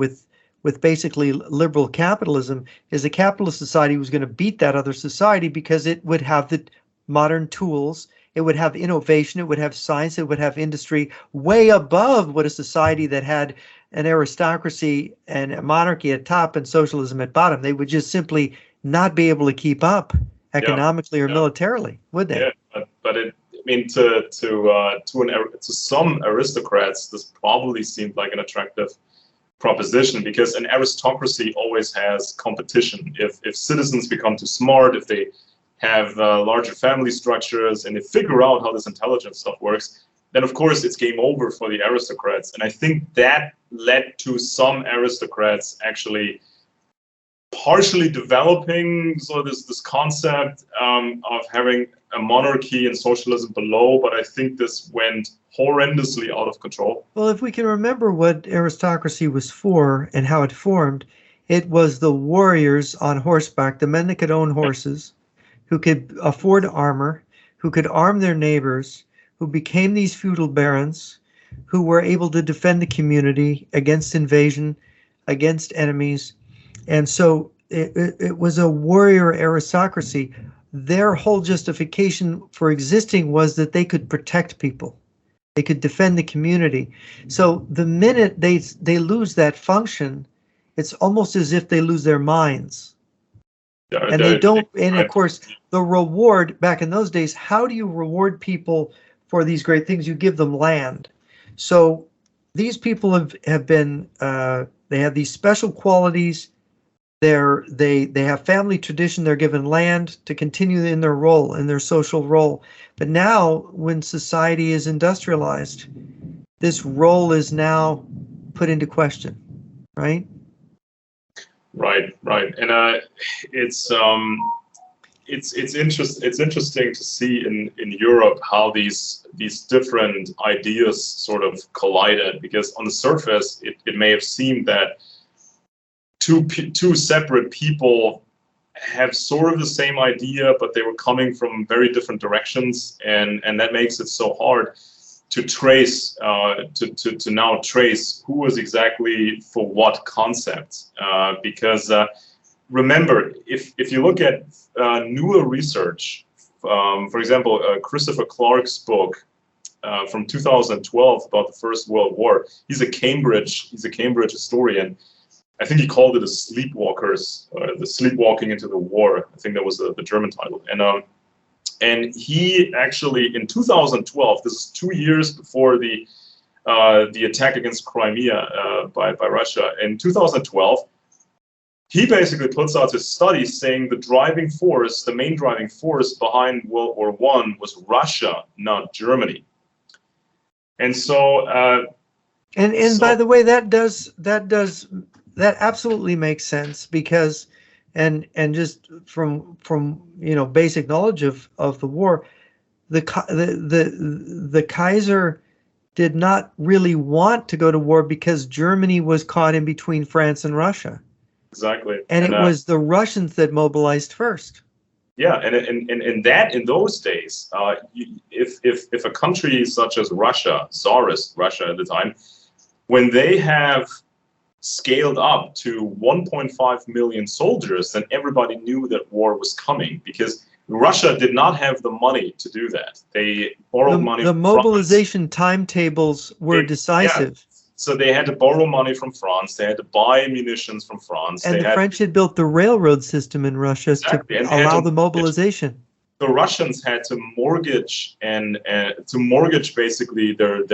basically liberal capitalism, is a capitalist society was going to beat that other society because it would have the modern tools, it would have innovation, it would have science, it would have industry way above what a society that had an aristocracy and a monarchy at top and socialism at bottom. They would just simply not be able to keep up economically or militarily, would they? Yeah, but it, I mean, to some aristocrats, this probably seemed like an attractive proposition, because an aristocracy always has competition. If citizens become too smart, if they have larger family structures, and they figure out how this intelligence stuff works, then of course it's game over for the aristocrats. And I think that led to some aristocrats actually partially developing sort of this concept of having a monarchy and socialism below, but I think this went horrendously out of control. Well, if we can remember what aristocracy was for and how it formed, it was the warriors on horseback, the men that could own horses, who could afford armor, who could arm their neighbors, who became these feudal barons, who were able to defend the community against invasion, against enemies. And so it was a warrior aristocracy. Their whole justification for existing was that they could protect people. They could defend the community. So the minute they lose that function, it's almost as if they lose their minds. And they don't, and of course, the reward back in those days, how do you reward people for these great things? You give them land. So these people have been, they have these special qualities. They have family tradition. They're given land to continue in their role, in their social role. But now, when society is industrialized, this role is now put into question, right? Right. And it's interesting to see in Europe how these different ideas sort of collided, because on the surface it may have seemed that two separate people have sort of the same idea, but they were coming from very different directions, and that makes it so hard to trace to now trace who was exactly for what concept, because remember, if you look at newer research, for example, Christopher Clark's book from 2012 about the First World War. He's a Cambridge historian. I think he called it the Sleepwalkers, the Sleepwalking into the War. I think that was the German title. And he actually, in 2012, this is 2 years before the attack against Crimea by Russia. In 2012, he basically puts out his study saying the main driving force behind World War I was Russia, not Germany. And so, by the way, that absolutely makes sense, because and just from basic knowledge of the war, the Kaiser did not really want to go to war because Germany was caught in between France and Russia. Exactly. And it was the Russians that mobilized first. Yeah, and in those days, if a country such as Russia, Tsarist Russia at the time, when they have scaled up to 1.5 million soldiers, then everybody knew that war was coming, because Russia did not have the money to do that. They borrowed money. The mobilization timetables were decisive. Yeah. So they had to borrow money from France. They had to buy munitions from France. And the French had built the railroad system in Russia to allow the mobilization. the Russians had to mortgage basically their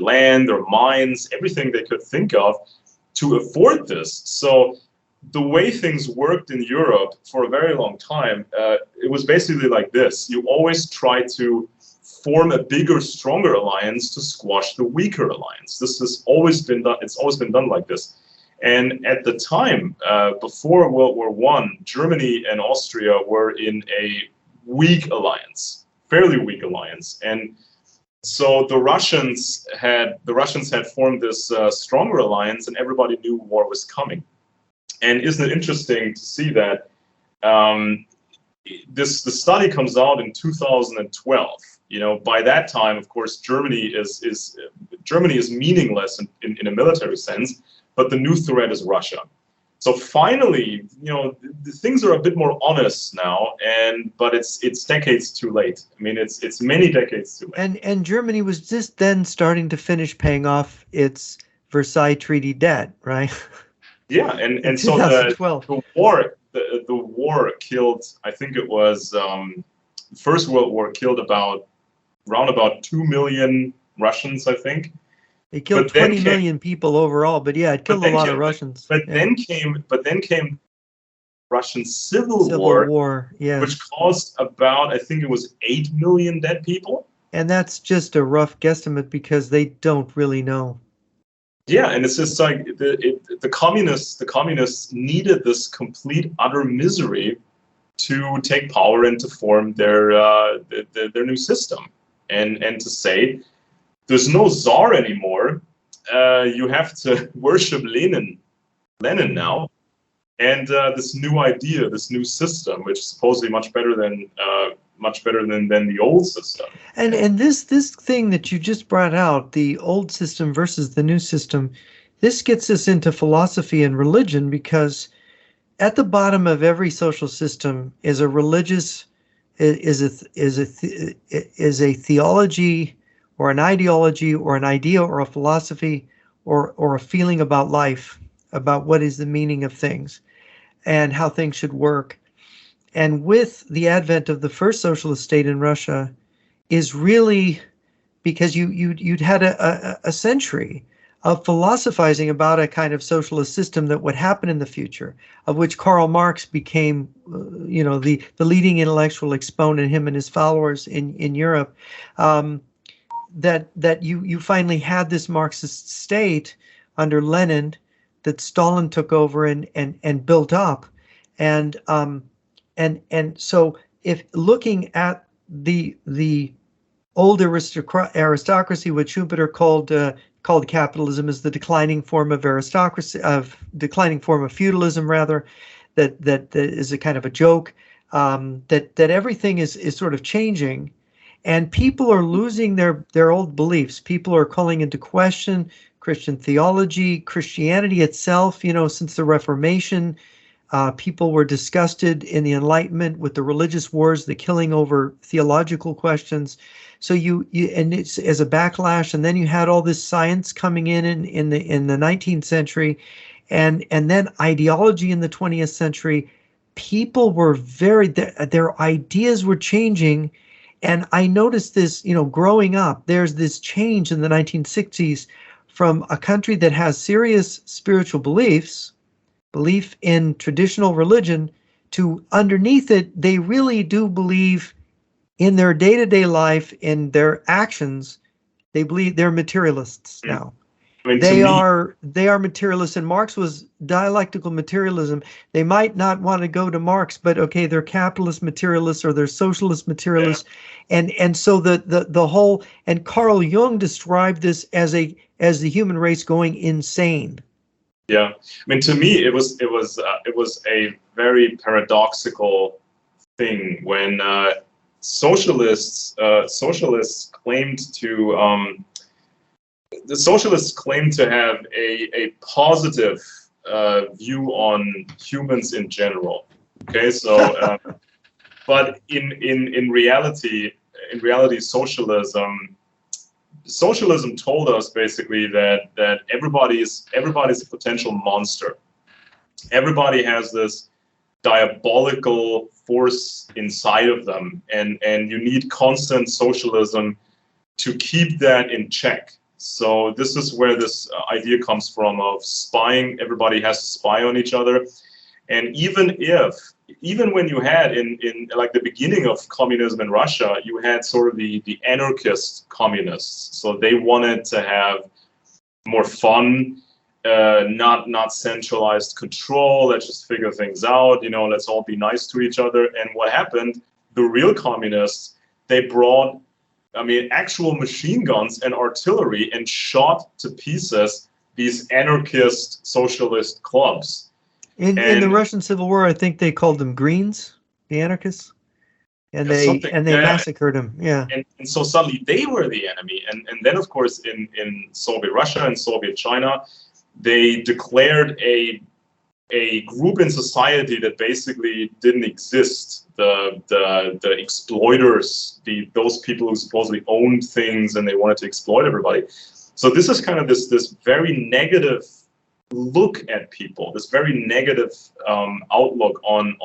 land, their mines, everything they could think of to afford this. So the way things worked in Europe for a very long time, it was basically like this. You always try to form a bigger, stronger alliance to squash the weaker alliance. This has always been done. It's always been done like this. And at the time, before World War I, Germany and Austria were in a weak alliance, fairly weak alliance. And so the Russians had formed this stronger alliance, and everybody knew war was coming. And isn't it interesting to see that the study comes out in 2012? By that time, of course, Germany is meaningless in a military sense, but the new threat is Russia. So finally, the things are a bit more honest now, but it's decades too late. I mean, it's many decades too late. And Germany was just then starting to finish paying off its Versailles Treaty debt, right? Yeah, and so the war killed. I think it was the First World War killed around about 2 million Russians, I think. It killed 20 million people overall, but yeah, it killed a lot of Russians. Then came Russian Civil War, yeah, which caused about, I think it was 8 million dead people. And that's just a rough guesstimate because they don't really know. Yeah, and it's just like the communists needed this complete utter misery to take power and to form their new system, and to say there's no czar anymore. You have to worship Lenin now, and this new idea, this new system, which is supposedly much better than the old system. And this thing that you just brought out, the old system versus the new system, this gets us into philosophy and religion, because at the bottom of every social system is a religious, is a theology or an ideology or an idea or a philosophy or a feeling about life, about what is the meaning of things and how things should work. And with the advent of the first socialist state in Russia is really because you'd had a century of philosophizing about a kind of socialist system that would happen in the future, of which Karl Marx became, the leading intellectual exponent, him and his followers in Europe. That you finally had this Marxist state under Lenin that Stalin took over and built up, and so if looking at the old aristocracy, what Schumpeter called capitalism, is the declining form of aristocracy, declining form of feudalism, rather, that is a kind of a joke, that everything is sort of changing, and people are losing their old beliefs. People are calling into question Christian theology, Christianity itself. Since the Reformation, people were disgusted in the Enlightenment with the religious wars, the killing over theological questions. So and it's as a backlash, and then you had all this science coming in the 19th century, and then ideology in the 20th century. People were their ideas were changing, and I noticed this, growing up. There's this change in the 1960s from a country that has serious spiritual belief in traditional religion, to underneath it, they really do believe in their day-to-day life, in their actions. They believe they're materialists now. I mean, they are materialists, and Marx was dialectical materialism. They might not want to go to Marx, but okay, they're capitalist materialists or they're socialist materialists, and so the whole, and Carl Jung described this as the human race going insane. Yeah, I mean, to me, it was a very paradoxical thing when socialists claimed to the socialists claimed to have a positive view on humans in general. Okay, so but in reality, socialism told us basically that everybody's a potential monster. Everybody has this diabolical force inside of them, and you need constant socialism to keep that in check. So this is where this idea comes from of spying. Everybody has to spy on each other. And even when you had in like the beginning of communism in Russia, you had sort of the anarchist communists. So they wanted to have more fun, not centralized control. Let's just figure things out. Let's all be nice to each other. And what happened? The real communists, they brought, actual machine guns and artillery and shot to pieces these anarchist socialist clubs. In the Russian Civil War, I think they called them Greens, the anarchists, and they massacred them. Yeah. And so suddenly they were the enemy. And then of course in Soviet Russia and Soviet China, they declared a group in society that basically didn't exist. The exploiters, those people who supposedly owned things and they wanted to exploit everybody. So this is kind of this very negative look at people, this very negative outlook on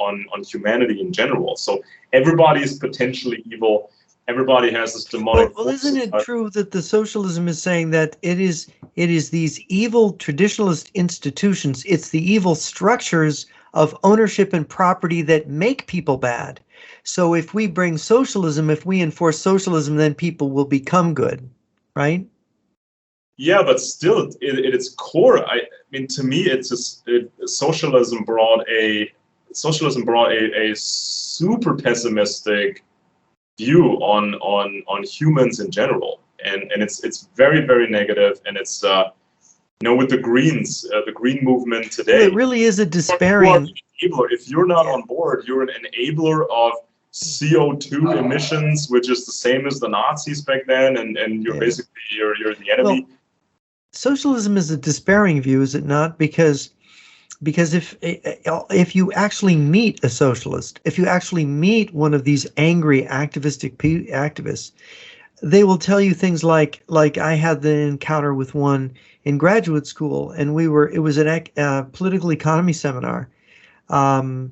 humanity in general. So everybody is potentially evil. Everybody has this demonic. Well, isn't it true that the socialism is saying that it is these evil traditionalist institutions, it's the evil structures of ownership and property that make people bad. So if we bring socialism, if we enforce socialism, then people will become good, right? Yeah, but still, at its core, to me, it's just socialism brought a super pessimistic view on humans in general, and it's very, very negative, and it's with the Greens, the Green movement today, it really is a despairing enabler. If you're not on board, you're an enabler of CO2 emissions, which is the same as the Nazis back then, and you're basically you're the enemy. Well, socialism is a despairing view, is it not? Because if you actually meet a socialist, if you actually meet one of these angry activists, they will tell you things like I had the encounter with one in graduate school, and it was a political economy seminar, and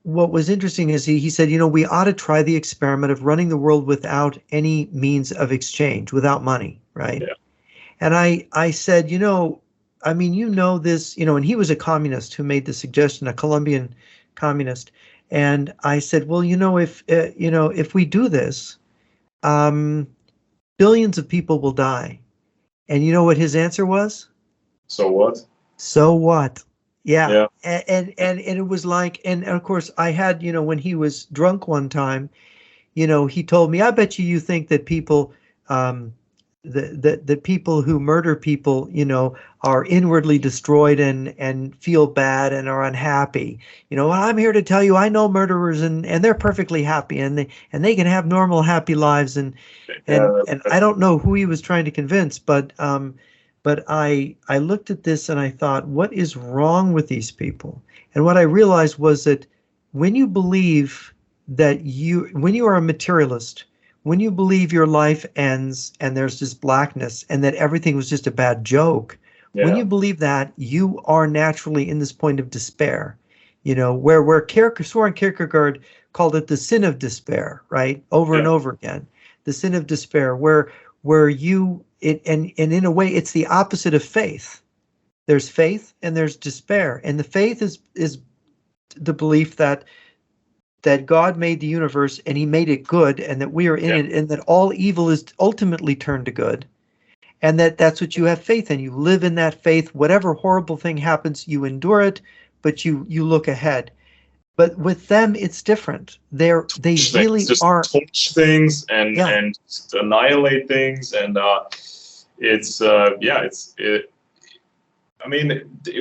what was interesting is he said, we ought to try the experiment of running the world without any means of exchange, without money, right? Yeah. And I said, this, and he was a communist who made the suggestion, a Colombian communist. And I said, well, if we do this, billions of people will die. And you know what his answer was? So what? So what? Yeah. And it was like, and of course I had, when he was drunk one time, he told me, I bet you think that people, the people who murder people, are inwardly destroyed and feel bad and are unhappy. I'm here to tell you, I know murderers and they're perfectly happy and they can have normal, happy lives. And I don't know who he was trying to convince, but I looked at this and I thought, what is wrong with these people? And what I realized was that when you believe that when you are a materialist, when you believe your life ends and there's just blackness and that everything was just a bad joke, when you believe that, you are naturally in this point of despair, where Soren Kierkegaard called it the sin of despair, right? Over and over again, the sin of despair, where and in a way, it's the opposite of faith. There's faith and there's despair. And the faith is the belief that God made the universe and he made it good and that we are in it and that all evil is ultimately turned to good. And that's what you have faith in. You live in that faith. Whatever horrible thing happens, you endure it, but you look ahead. But with them, it's different. They really just are touch things and annihilate things, and of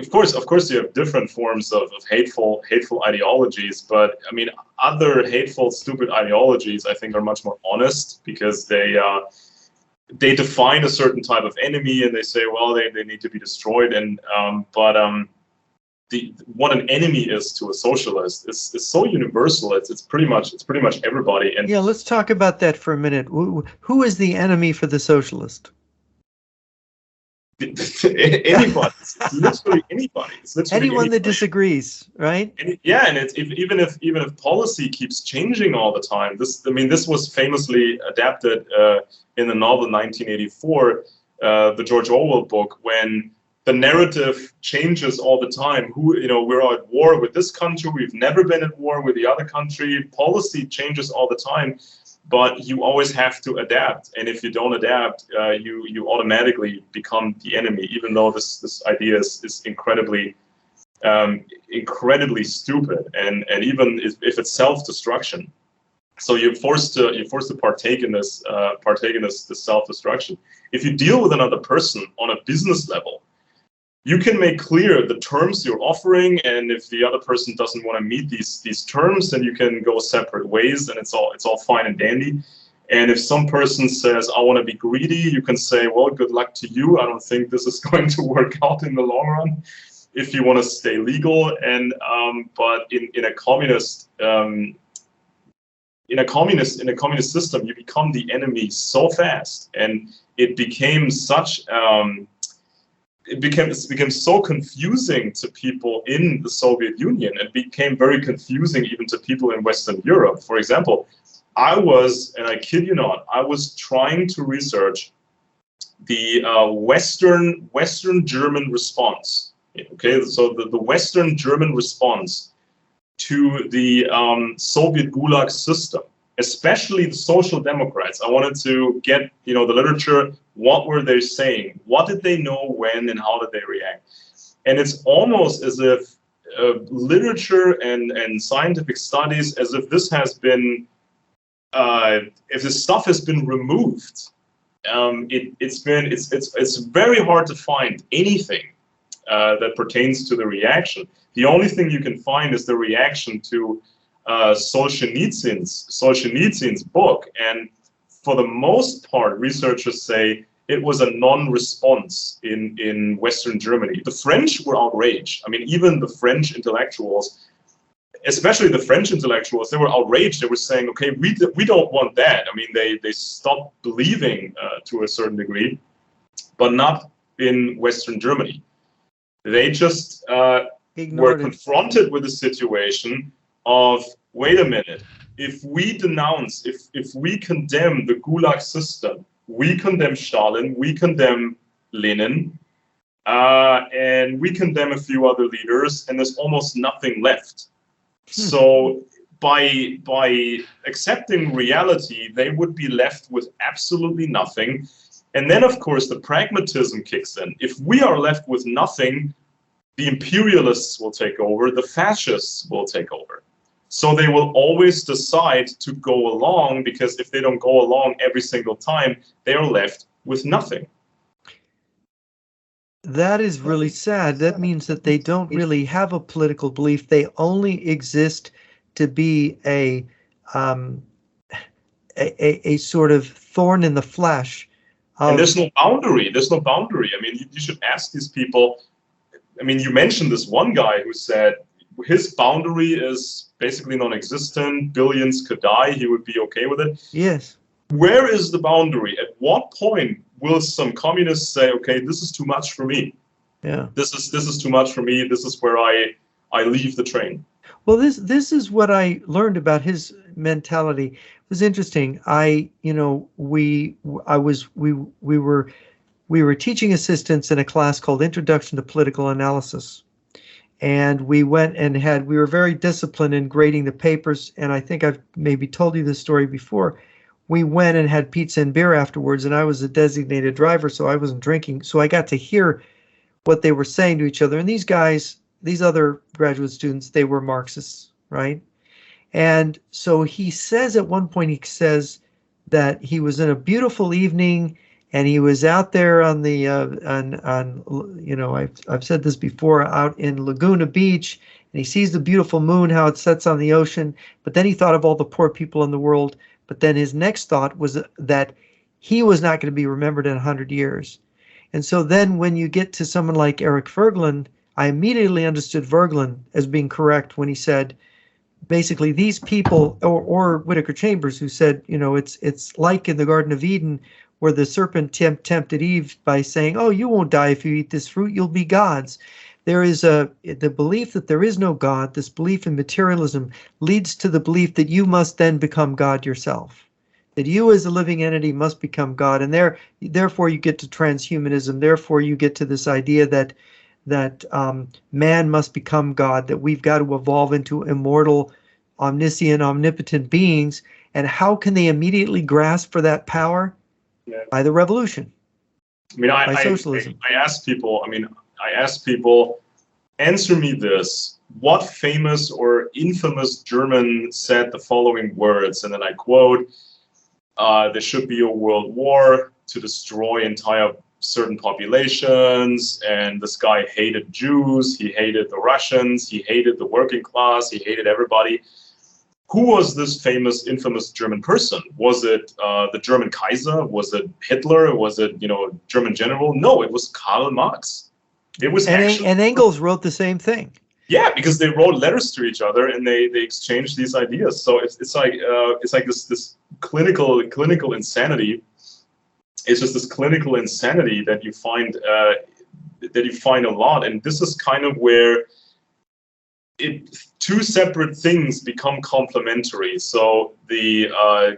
course, you have different forms of hateful ideologies, but other hateful, stupid ideologies, I think, are much more honest because they define a certain type of enemy and they say, well, they need to be destroyed, and what an enemy is to a socialist is so universal. It's pretty much everybody. And let's talk about that for a minute. Who is the enemy for the socialist? Anybody. It's literally anybody. It's literally Anyone that anybody. disagrees, right? Yeah, and even if policy keeps changing all the time, this was famously adapted in the novel 1984, the George Orwell book, when the narrative changes all the time. We're at war with this country, we've never been at war with the other country. Policy changes all the time, but you always have to adapt. And if you don't adapt, you automatically become the enemy, even though this idea is incredibly stupid, and even if it's self-destruction. So you're forced to partake in this self-destruction. If you deal with another person on a business level, you can make clear the terms you're offering, and if the other person doesn't want to meet these terms, then you can go separate ways, and it's all fine and dandy. And if some person says, I want to be greedy, you can say, well, good luck to you. I don't think this is going to work out in the long run if you want to stay legal. And but in a communist system, you become the enemy so fast, and it became it became so confusing to people in the Soviet Union. It became very confusing even to people in Western Europe. For example, and I kid you not, I was trying to research the Western German response. Okay, so the Western German response to the Soviet Gulag system, especially the Social Democrats. I wanted to get the literature. What were they saying? What did they know when, and how did they react? And it's almost as if literature and scientific studies, as if this has been, if this stuff has been removed, it's very hard to find anything that pertains to the reaction. The only thing you can find is the reaction to Solzhenitsyn's book, and for the most part, researchers say it was a non-response in Western Germany. The French were outraged. I mean, even the French intellectuals, especially the French intellectuals, they were outraged. They were saying, okay, we don't want that. I mean, they stopped believing to a certain degree, but not in Western Germany. They just were confronted with the situation of, wait a minute, if we denounce, if we condemn the Gulag system, we condemn Stalin, we condemn Lenin, and we condemn a few other leaders, and there's almost nothing left. So by accepting reality, they would be left with absolutely nothing. And then, of course, the pragmatism kicks in. If we are left with nothing, the imperialists will take over, the fascists will take over. So they will always decide to go along, because if they don't go along every single time, they are left with nothing. That is really sad. That means that they don't really have a political belief. They only exist to be a sort of thorn in the flesh. And there's no boundary. There's no boundary. I mean, you should ask these people. I mean, you mentioned this one guy who said his boundary is basically non-existent. Billions could die. He would be okay with it. Yes. Where is the boundary? At what point will some communists say, okay, this is too much for me? Yeah. This is too much for me. This is where I leave the train. Well, this is what I learned about his mentality. It was interesting. We were teaching assistants in a class called Introduction to Political Analysis. And we went and we were very disciplined in grading the papers. And I think I've maybe told you this story before. We went and had pizza and beer afterwards, and I was a designated driver, so I wasn't drinking. So I got to hear what they were saying to each other. And these guys, these other graduate students, they were Marxists, right? And so he says at one point, he says that he was in a beautiful evening, and he was out there on the I've said this before, out in Laguna Beach, and he sees the beautiful moon, how it sets on the ocean. But then he thought of all the poor people in the world. But then his next thought was that he was not going to be remembered in 100 years. And so then when you get to someone like Eric Voegelin, I immediately understood Voegelin as being correct when he said, basically, these people, or Whittaker Chambers, who said, it's like in the Garden of Eden, where the serpent tempted Eve by saying, "Oh, you won't die if you eat this fruit; you'll be gods." There is the belief that there is no God. This belief in materialism leads to the belief that you must then become God yourself, that you as a living entity must become God, and therefore you get to transhumanism. Therefore, you get to this idea that man must become God, that we've got to evolve into immortal, omniscient, omnipotent beings. And how can they immediately grasp for that power? Yeah. By the revolution. I mean, by socialism. I ask people, answer me this. What famous or infamous German said the following words, and then I quote, there should be a world war to destroy entire certain populations, and this guy hated Jews, he hated the Russians, he hated the working class, he hated everybody. Who was this famous, infamous German person? Was it the German Kaiser? Was it Hitler? Was it, German general? No, it was Karl Marx. It was and Engels wrote the same thing. Yeah, because they wrote letters to each other and they exchanged these ideas. So it's like this clinical insanity. It's just this clinical insanity that you find a lot, and this is kind of where two separate things become complementary. So the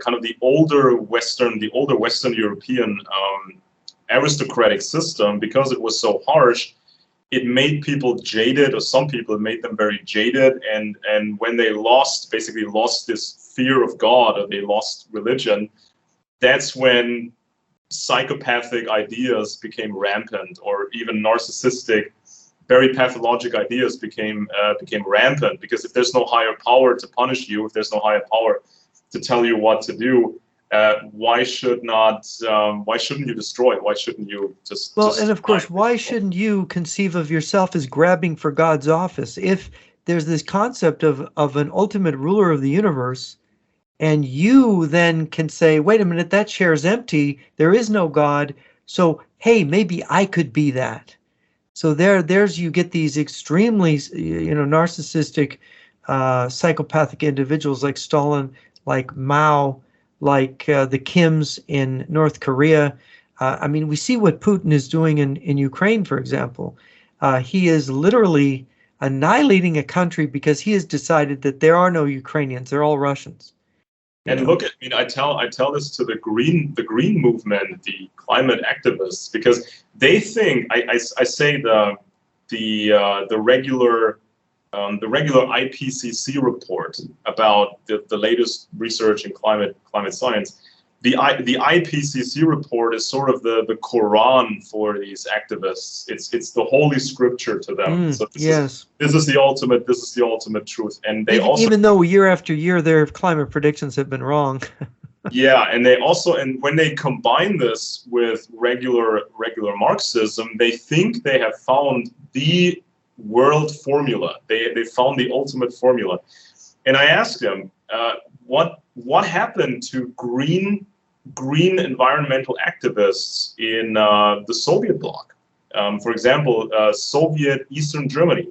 kind of the older Western European aristocratic system, because it was so harsh, it made people jaded, or some people, it made them very jaded. And when they basically lost this fear of God, or they lost religion, that's when psychopathic ideas became rampant, or even narcissistic, very pathologic ideas became rampant. Because if there's no higher power to punish you, if there's no higher power to tell you what to do, why shouldn't you destroy? Why shouldn't you just? And of course, why shouldn't you conceive of yourself as grabbing for God's office? If there's this concept of an ultimate ruler of the universe, and you then can say, wait a minute, that chair's empty, there is no God, so hey, maybe I could be that. So there's you get these extremely narcissistic, psychopathic individuals like Stalin, like Mao, like the Kims in North Korea. I mean, we see what Putin is doing in Ukraine, for example. He is literally annihilating a country because he has decided that there are no Ukrainians; they're all Russians. And look at, I tell this to the green movement, the climate activists, because they think I say the regular IPCC report about the latest research in climate science. The IPCC report is sort of the Quran for these activists. It's the holy scripture to them. So this is the ultimate truth. And they even though year after year their climate predictions have been wrong. Yeah, and when they combine this with regular Marxism, they think they have found the world formula. They found the ultimate formula. And I asked them, what happened to green environmental activists in the Soviet bloc? For example, Soviet Eastern Germany.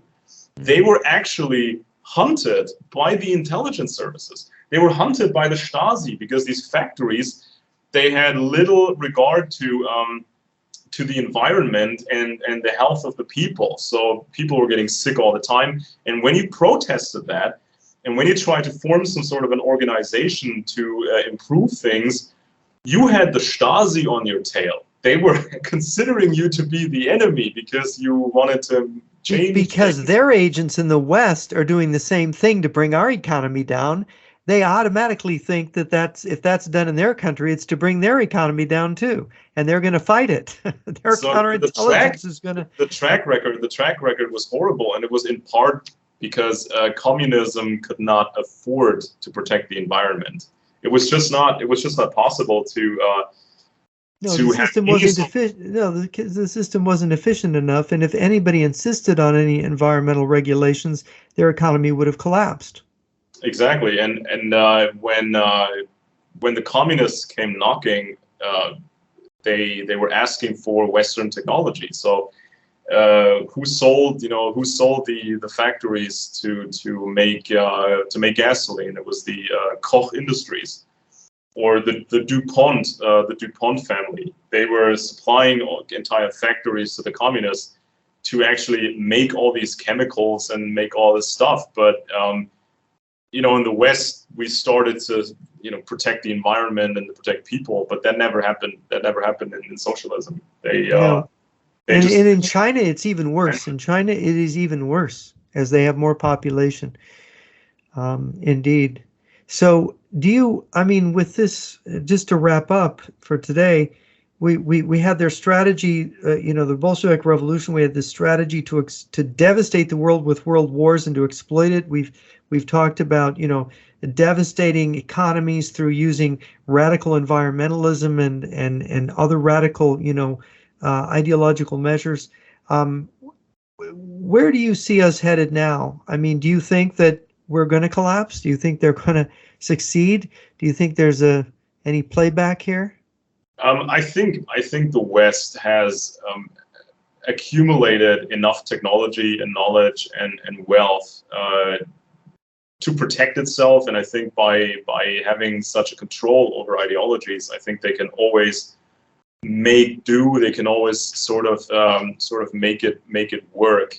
They were actually hunted by the intelligence services. They were hunted by the Stasi because these factories, they had little regard to the environment and the health of the people. So people were getting sick all the time. And when you protested that, and when you tried to form some sort of an organization to improve things, you had the Stasi on your tail. They were considering you to be the enemy because you wanted to change. Because their agents in the West are doing the same thing to bring our economy down. They automatically think that if that's done in their country, it's to bring their economy down too, and they're going to fight it. Their counterintelligence is going to. The track record was horrible, and it was in part because communism could not afford to protect the environment. It was just not possible to. The system wasn't efficient enough, and if anybody insisted on any environmental regulations, their economy would have collapsed. Exactly, and when the communists came knocking, they were asking for Western technology. So who sold the factories to make gasoline? It was the Koch Industries. or the DuPont family. They were supplying entire factories to the communists to actually make all these chemicals and make all this stuff. But you know, in the West, we started to, you know, protect the environment and to protect people, but that never happened. That never happened in socialism. They and in China, it's even worse. In China, it is even worse as they have more population. Indeed. So do you, I mean, with this, just to wrap up for today, we had their strategy, you know, the Bolshevik Revolution. We had this strategy to devastate the world with world wars and to exploit it. We've talked about, you know, devastating economies through using radical environmentalism and other radical, you know, ideological measures. Where do you see us headed now? I mean, do you think that we're going to collapse? Do you think they're going to succeed? Do you think there's any playback here? I think the West has accumulated enough technology and knowledge and wealth to protect itself, and I think by having such a control over ideologies, I think they can always make do. They can always sort of make it work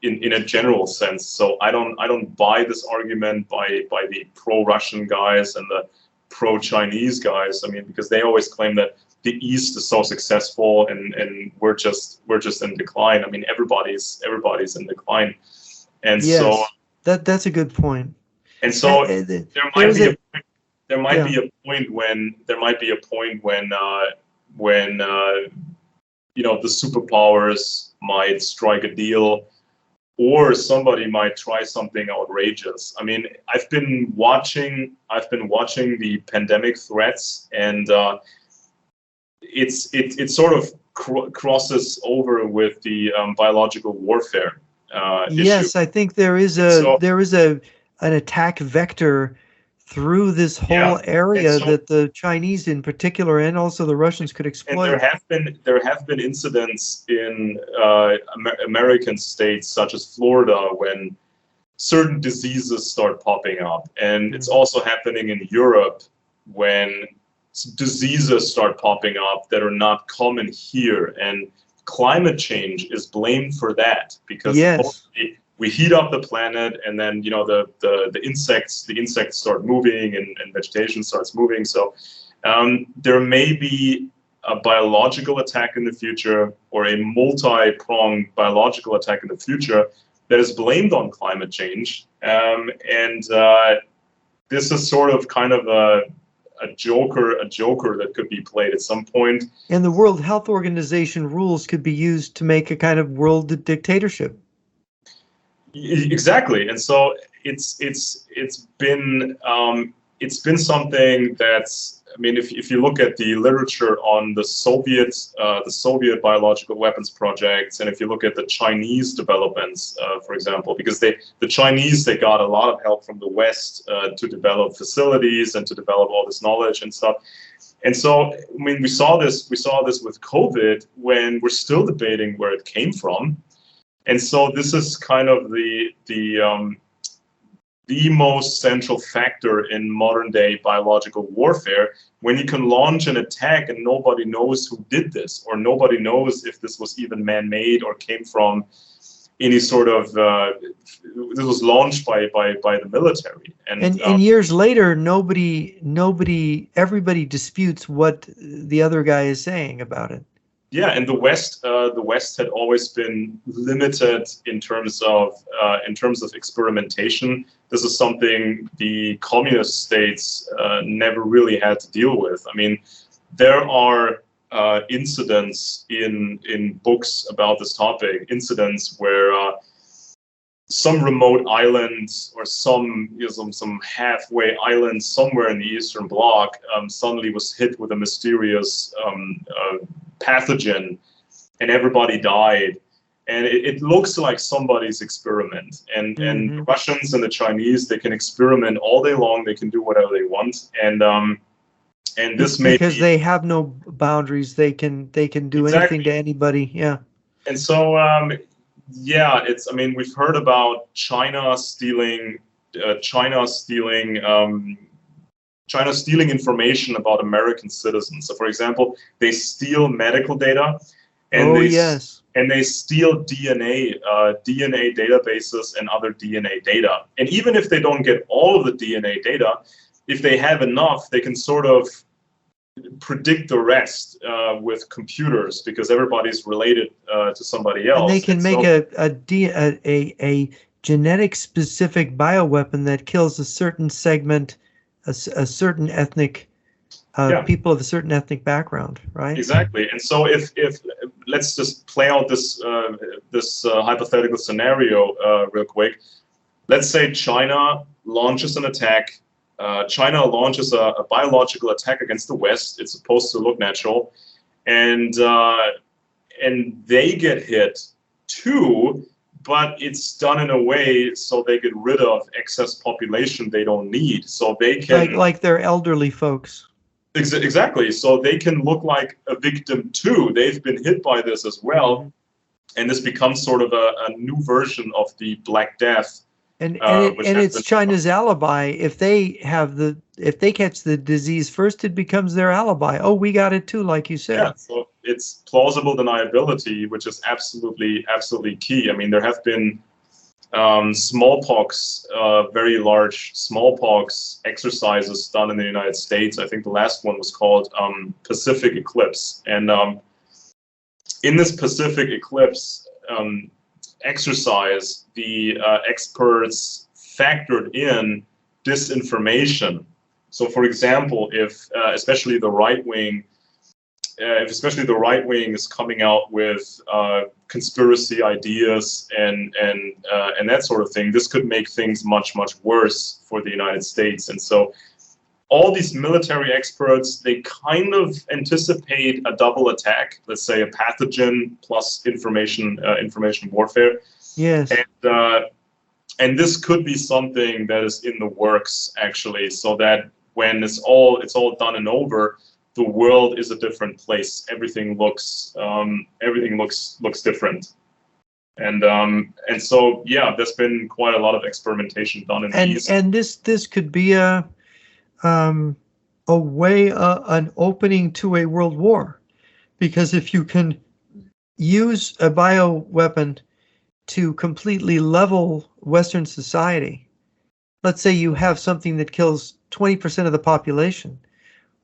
in a general sense. So I don't buy this argument by the pro-Russian guys and the pro-Chinese guys. I mean, because they always claim that the East is so successful and we're just in decline. I mean, everybody's in decline, and yes, so that's a good point. And so there might be a point when you know, the superpowers might strike a deal, or somebody might try something outrageous. I mean, I've been watching the pandemic threats, and it sort of crosses over with the biological warfare yes, issue. I think there is an attack vector through this whole area that the Chinese in particular and also the Russians could exploit. And there have been incidents in American states such as Florida when certain diseases start popping up, and it's also happening in Europe when diseases start popping up that are not common here, and climate change is blamed for that because we heat up the planet, and then, you know, the insects start moving and vegetation starts moving. So there may be a biological attack in the future, or a multi-pronged biological attack in the future that is blamed on climate change. This is sort of kind of a joker that could be played at some point. And the World Health Organization rules could be used to make a kind of world dictatorship. Exactly, and so it's been something that's, I mean, if you look at the literature on the Soviet biological weapons projects, and if you look at the Chinese developments, for example, because the Chinese, they got a lot of help from the West to develop facilities and to develop all this knowledge and stuff. And so, I mean, we saw this with COVID, when we're still debating where it came from. And so this is kind of the most central factor in modern day biological warfare, when you can launch an attack and nobody knows who did this, or nobody knows if this was even man-made or came from any sort of this was launched by the military. And years later, everybody disputes what the other guy is saying about it. Yeah, and the West had always been limited in terms of experimentation. This is something the communist states never really had to deal with. I mean, there are incidents in books about this topic, incidents where some remote island or some halfway island somewhere in the Eastern Bloc suddenly was hit with a mysterious pathogen, and everybody died. And it looks like somebody's experiment. And the Russians and the Chinese, they can experiment all day long. They can do whatever they want. And this may because they have no boundaries. They can do anything to anybody. Yeah. And so yeah, I mean, we've heard about China stealing China's stealing information about American citizens. So, for example, they steal medical data, and yes. they steal DNA databases and other DNA data. And even if they don't get all of the DNA data, if they have enough, they can sort of predict the rest with computers, because everybody's related to somebody else. And they can make a genetic specific bioweapon that kills a certain segment, a certain ethnic people of a certain ethnic background, right? Exactly. And so if let's just play out this hypothetical scenario real quick. Let's say China launches an attack. China launches a biological attack against the West. It's supposed to look natural, and they get hit too, but it's done in a way so they get rid of excess population they don't need, so they can like they're elderly folks. Exactly. So they can look like a victim too. They've been hit by this as well, and this becomes sort of a new version of the Black Death. And it's China's alibi. If they catch the disease first, it becomes their alibi. Oh, we got it too, like you said. Yeah, so it's plausible deniability, which is absolutely key. I mean, there have been smallpox, very large smallpox exercises done in the United States. I think the last one was called Pacific Eclipse. And in this Pacific Eclipse exercise, the experts factored in disinformation. So, for example, if especially the right wing is coming out with conspiracy ideas and that sort of thing, this could make things much worse for the United States. And so, all these military experts, they kind of anticipate a double attack. Let's say a pathogen plus information warfare. Yes. And this could be something that is in the works, actually, so that when it's all done and over, the world is a different place. Everything looks different. And so yeah, there's been quite a lot of experimentation done in these. And this could be an opening to a world war, because if you can use a bioweapon to completely level Western society, let's say you have something that kills 20% of the population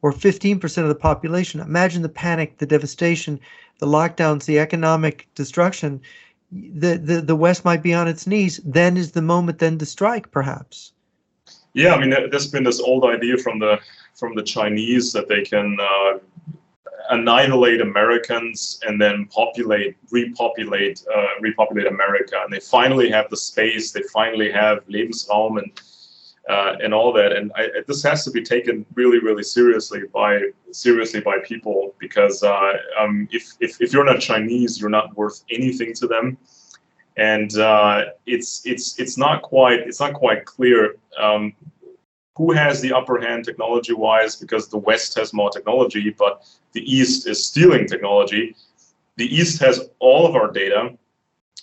or 15% of the population. Imagine the panic, the devastation, the lockdowns, the economic destruction. The West might be on its knees. Then is the moment then to strike, perhaps. Yeah, I mean, there's been this old idea from the Chinese that they can annihilate Americans and then repopulate America, and they finally have the space, they finally have Lebensraum and all that. And this has to be taken really seriously by people, because if you're not Chinese, you're not worth anything to them, and it's not quite clear who has the upper hand technology-wise, because the West has more technology, but the East is stealing technology. The East has all of our data,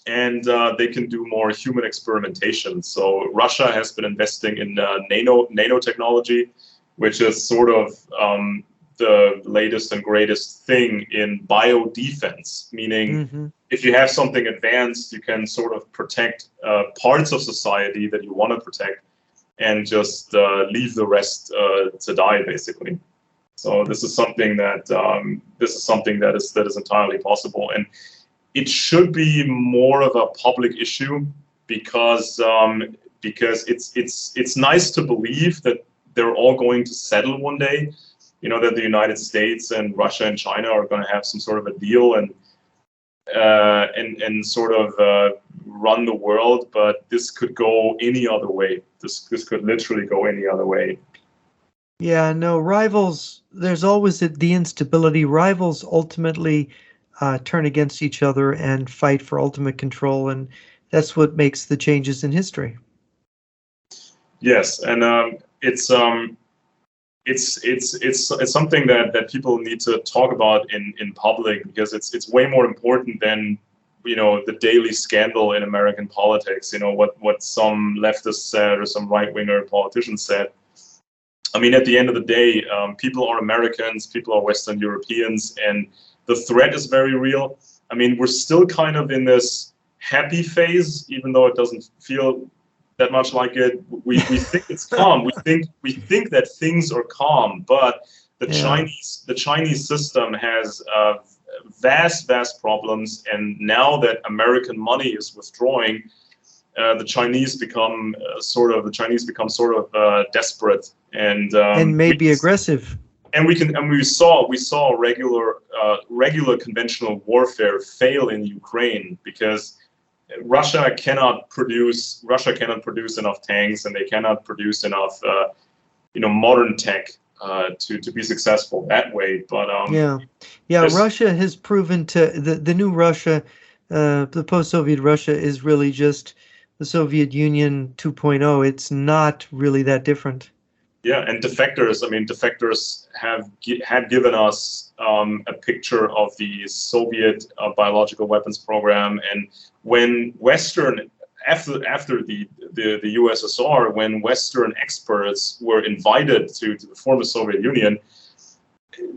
and they can do more human experimentation. So Russia has been investing in nanotechnology, which is sort of the latest and greatest thing in biodefense, meaning if you have something advanced, you can sort of protect parts of society that you want to protect, and just leave the rest to die, basically. So this is something that is entirely possible, and it should be more of a public issue, because it's nice to believe that they're all going to settle one day. You know, that the United States and Russia and China are going to have some sort of a deal and sort of run the world, but this could go any other way. This could literally go any other way. Yeah, no, rivals, there's always the instability. Rivals ultimately turn against each other and fight for ultimate control, and that's what makes the changes in history. Yes, and it's something that people need to talk about in public, because it's way more important than, you know, the daily scandal in American politics. You know, what some leftists said or some right-winger politicians said. I mean, at the end of the day, people are Americans, people are Western Europeans, and the threat is very real. I mean, we're still kind of in this happy phase, even though it doesn't feel that much like it. We think it's calm. We think that things are calm, but the Chinese system has vast problems, and now that American money is withdrawing, the Chinese become sort of desperate and maybe aggressive. And we saw regular conventional warfare fail in Ukraine because Russia cannot produce enough tanks, and they cannot produce enough modern tech to be successful that way. But Russia has proven to the new Russia, the post-Soviet Russia is really just the Soviet Union 2.0. It's not really that different. Yeah, and defectors. I mean, defectors had given us a picture of the Soviet biological weapons program, and when after the USSR, when Western experts were invited to the former Soviet Union,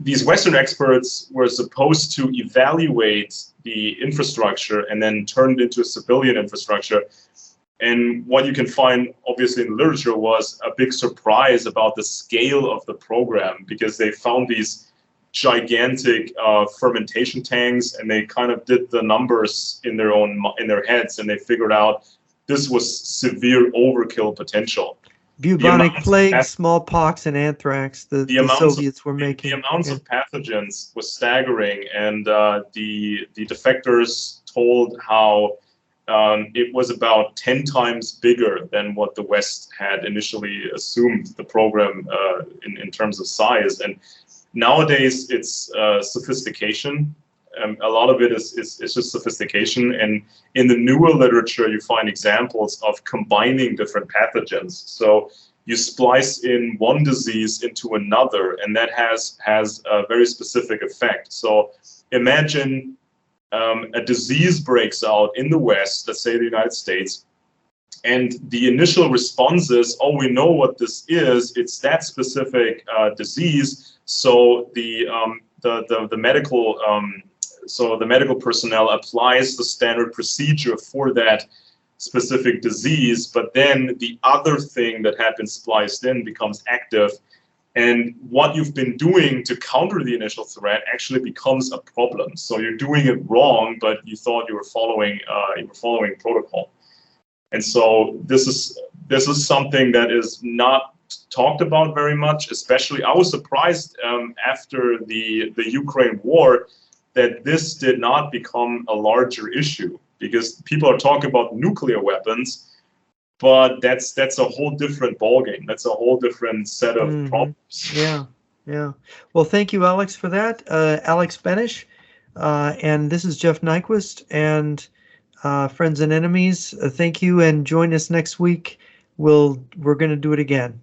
these Western experts were supposed to evaluate the infrastructure and then turn it into a civilian infrastructure. And what you can find, obviously, in the literature was a big surprise about the scale of the program, because they found these gigantic fermentation tanks, and they kind of did the numbers in their heads, and they figured out this was severe overkill potential. Bubonic plague, smallpox, and anthrax. The Soviets were making. The amounts of pathogens was staggering, and the defectors told how it was about 10 times bigger than what the West had initially assumed the program in terms of size. And nowadays, it's sophistication. A lot of it is just sophistication. And in the newer literature, you find examples of combining different pathogens. So you splice in one disease into another, and that has a very specific effect. So imagine a disease breaks out in the West, let's say the United States, and the initial response is, oh, we know what this is. It's that specific disease. So the medical personnel applies the standard procedure for that specific disease, but then the other thing that had been spliced in becomes active. And what you've been doing to counter the initial threat actually becomes a problem. So you're doing it wrong, but you thought you were following protocol. And so this is something that is not talked about very much. Especially, I was surprised after the Ukraine war that this did not become a larger issue, because people are talking about nuclear weapons. But that's a whole different ballgame. That's a whole different set of problems. Yeah. Well, thank you, Alex, for that. Alex Benesch, and this is Jeff Nyquist, and friends and enemies. Thank you, and join us next week. We're going to do it again.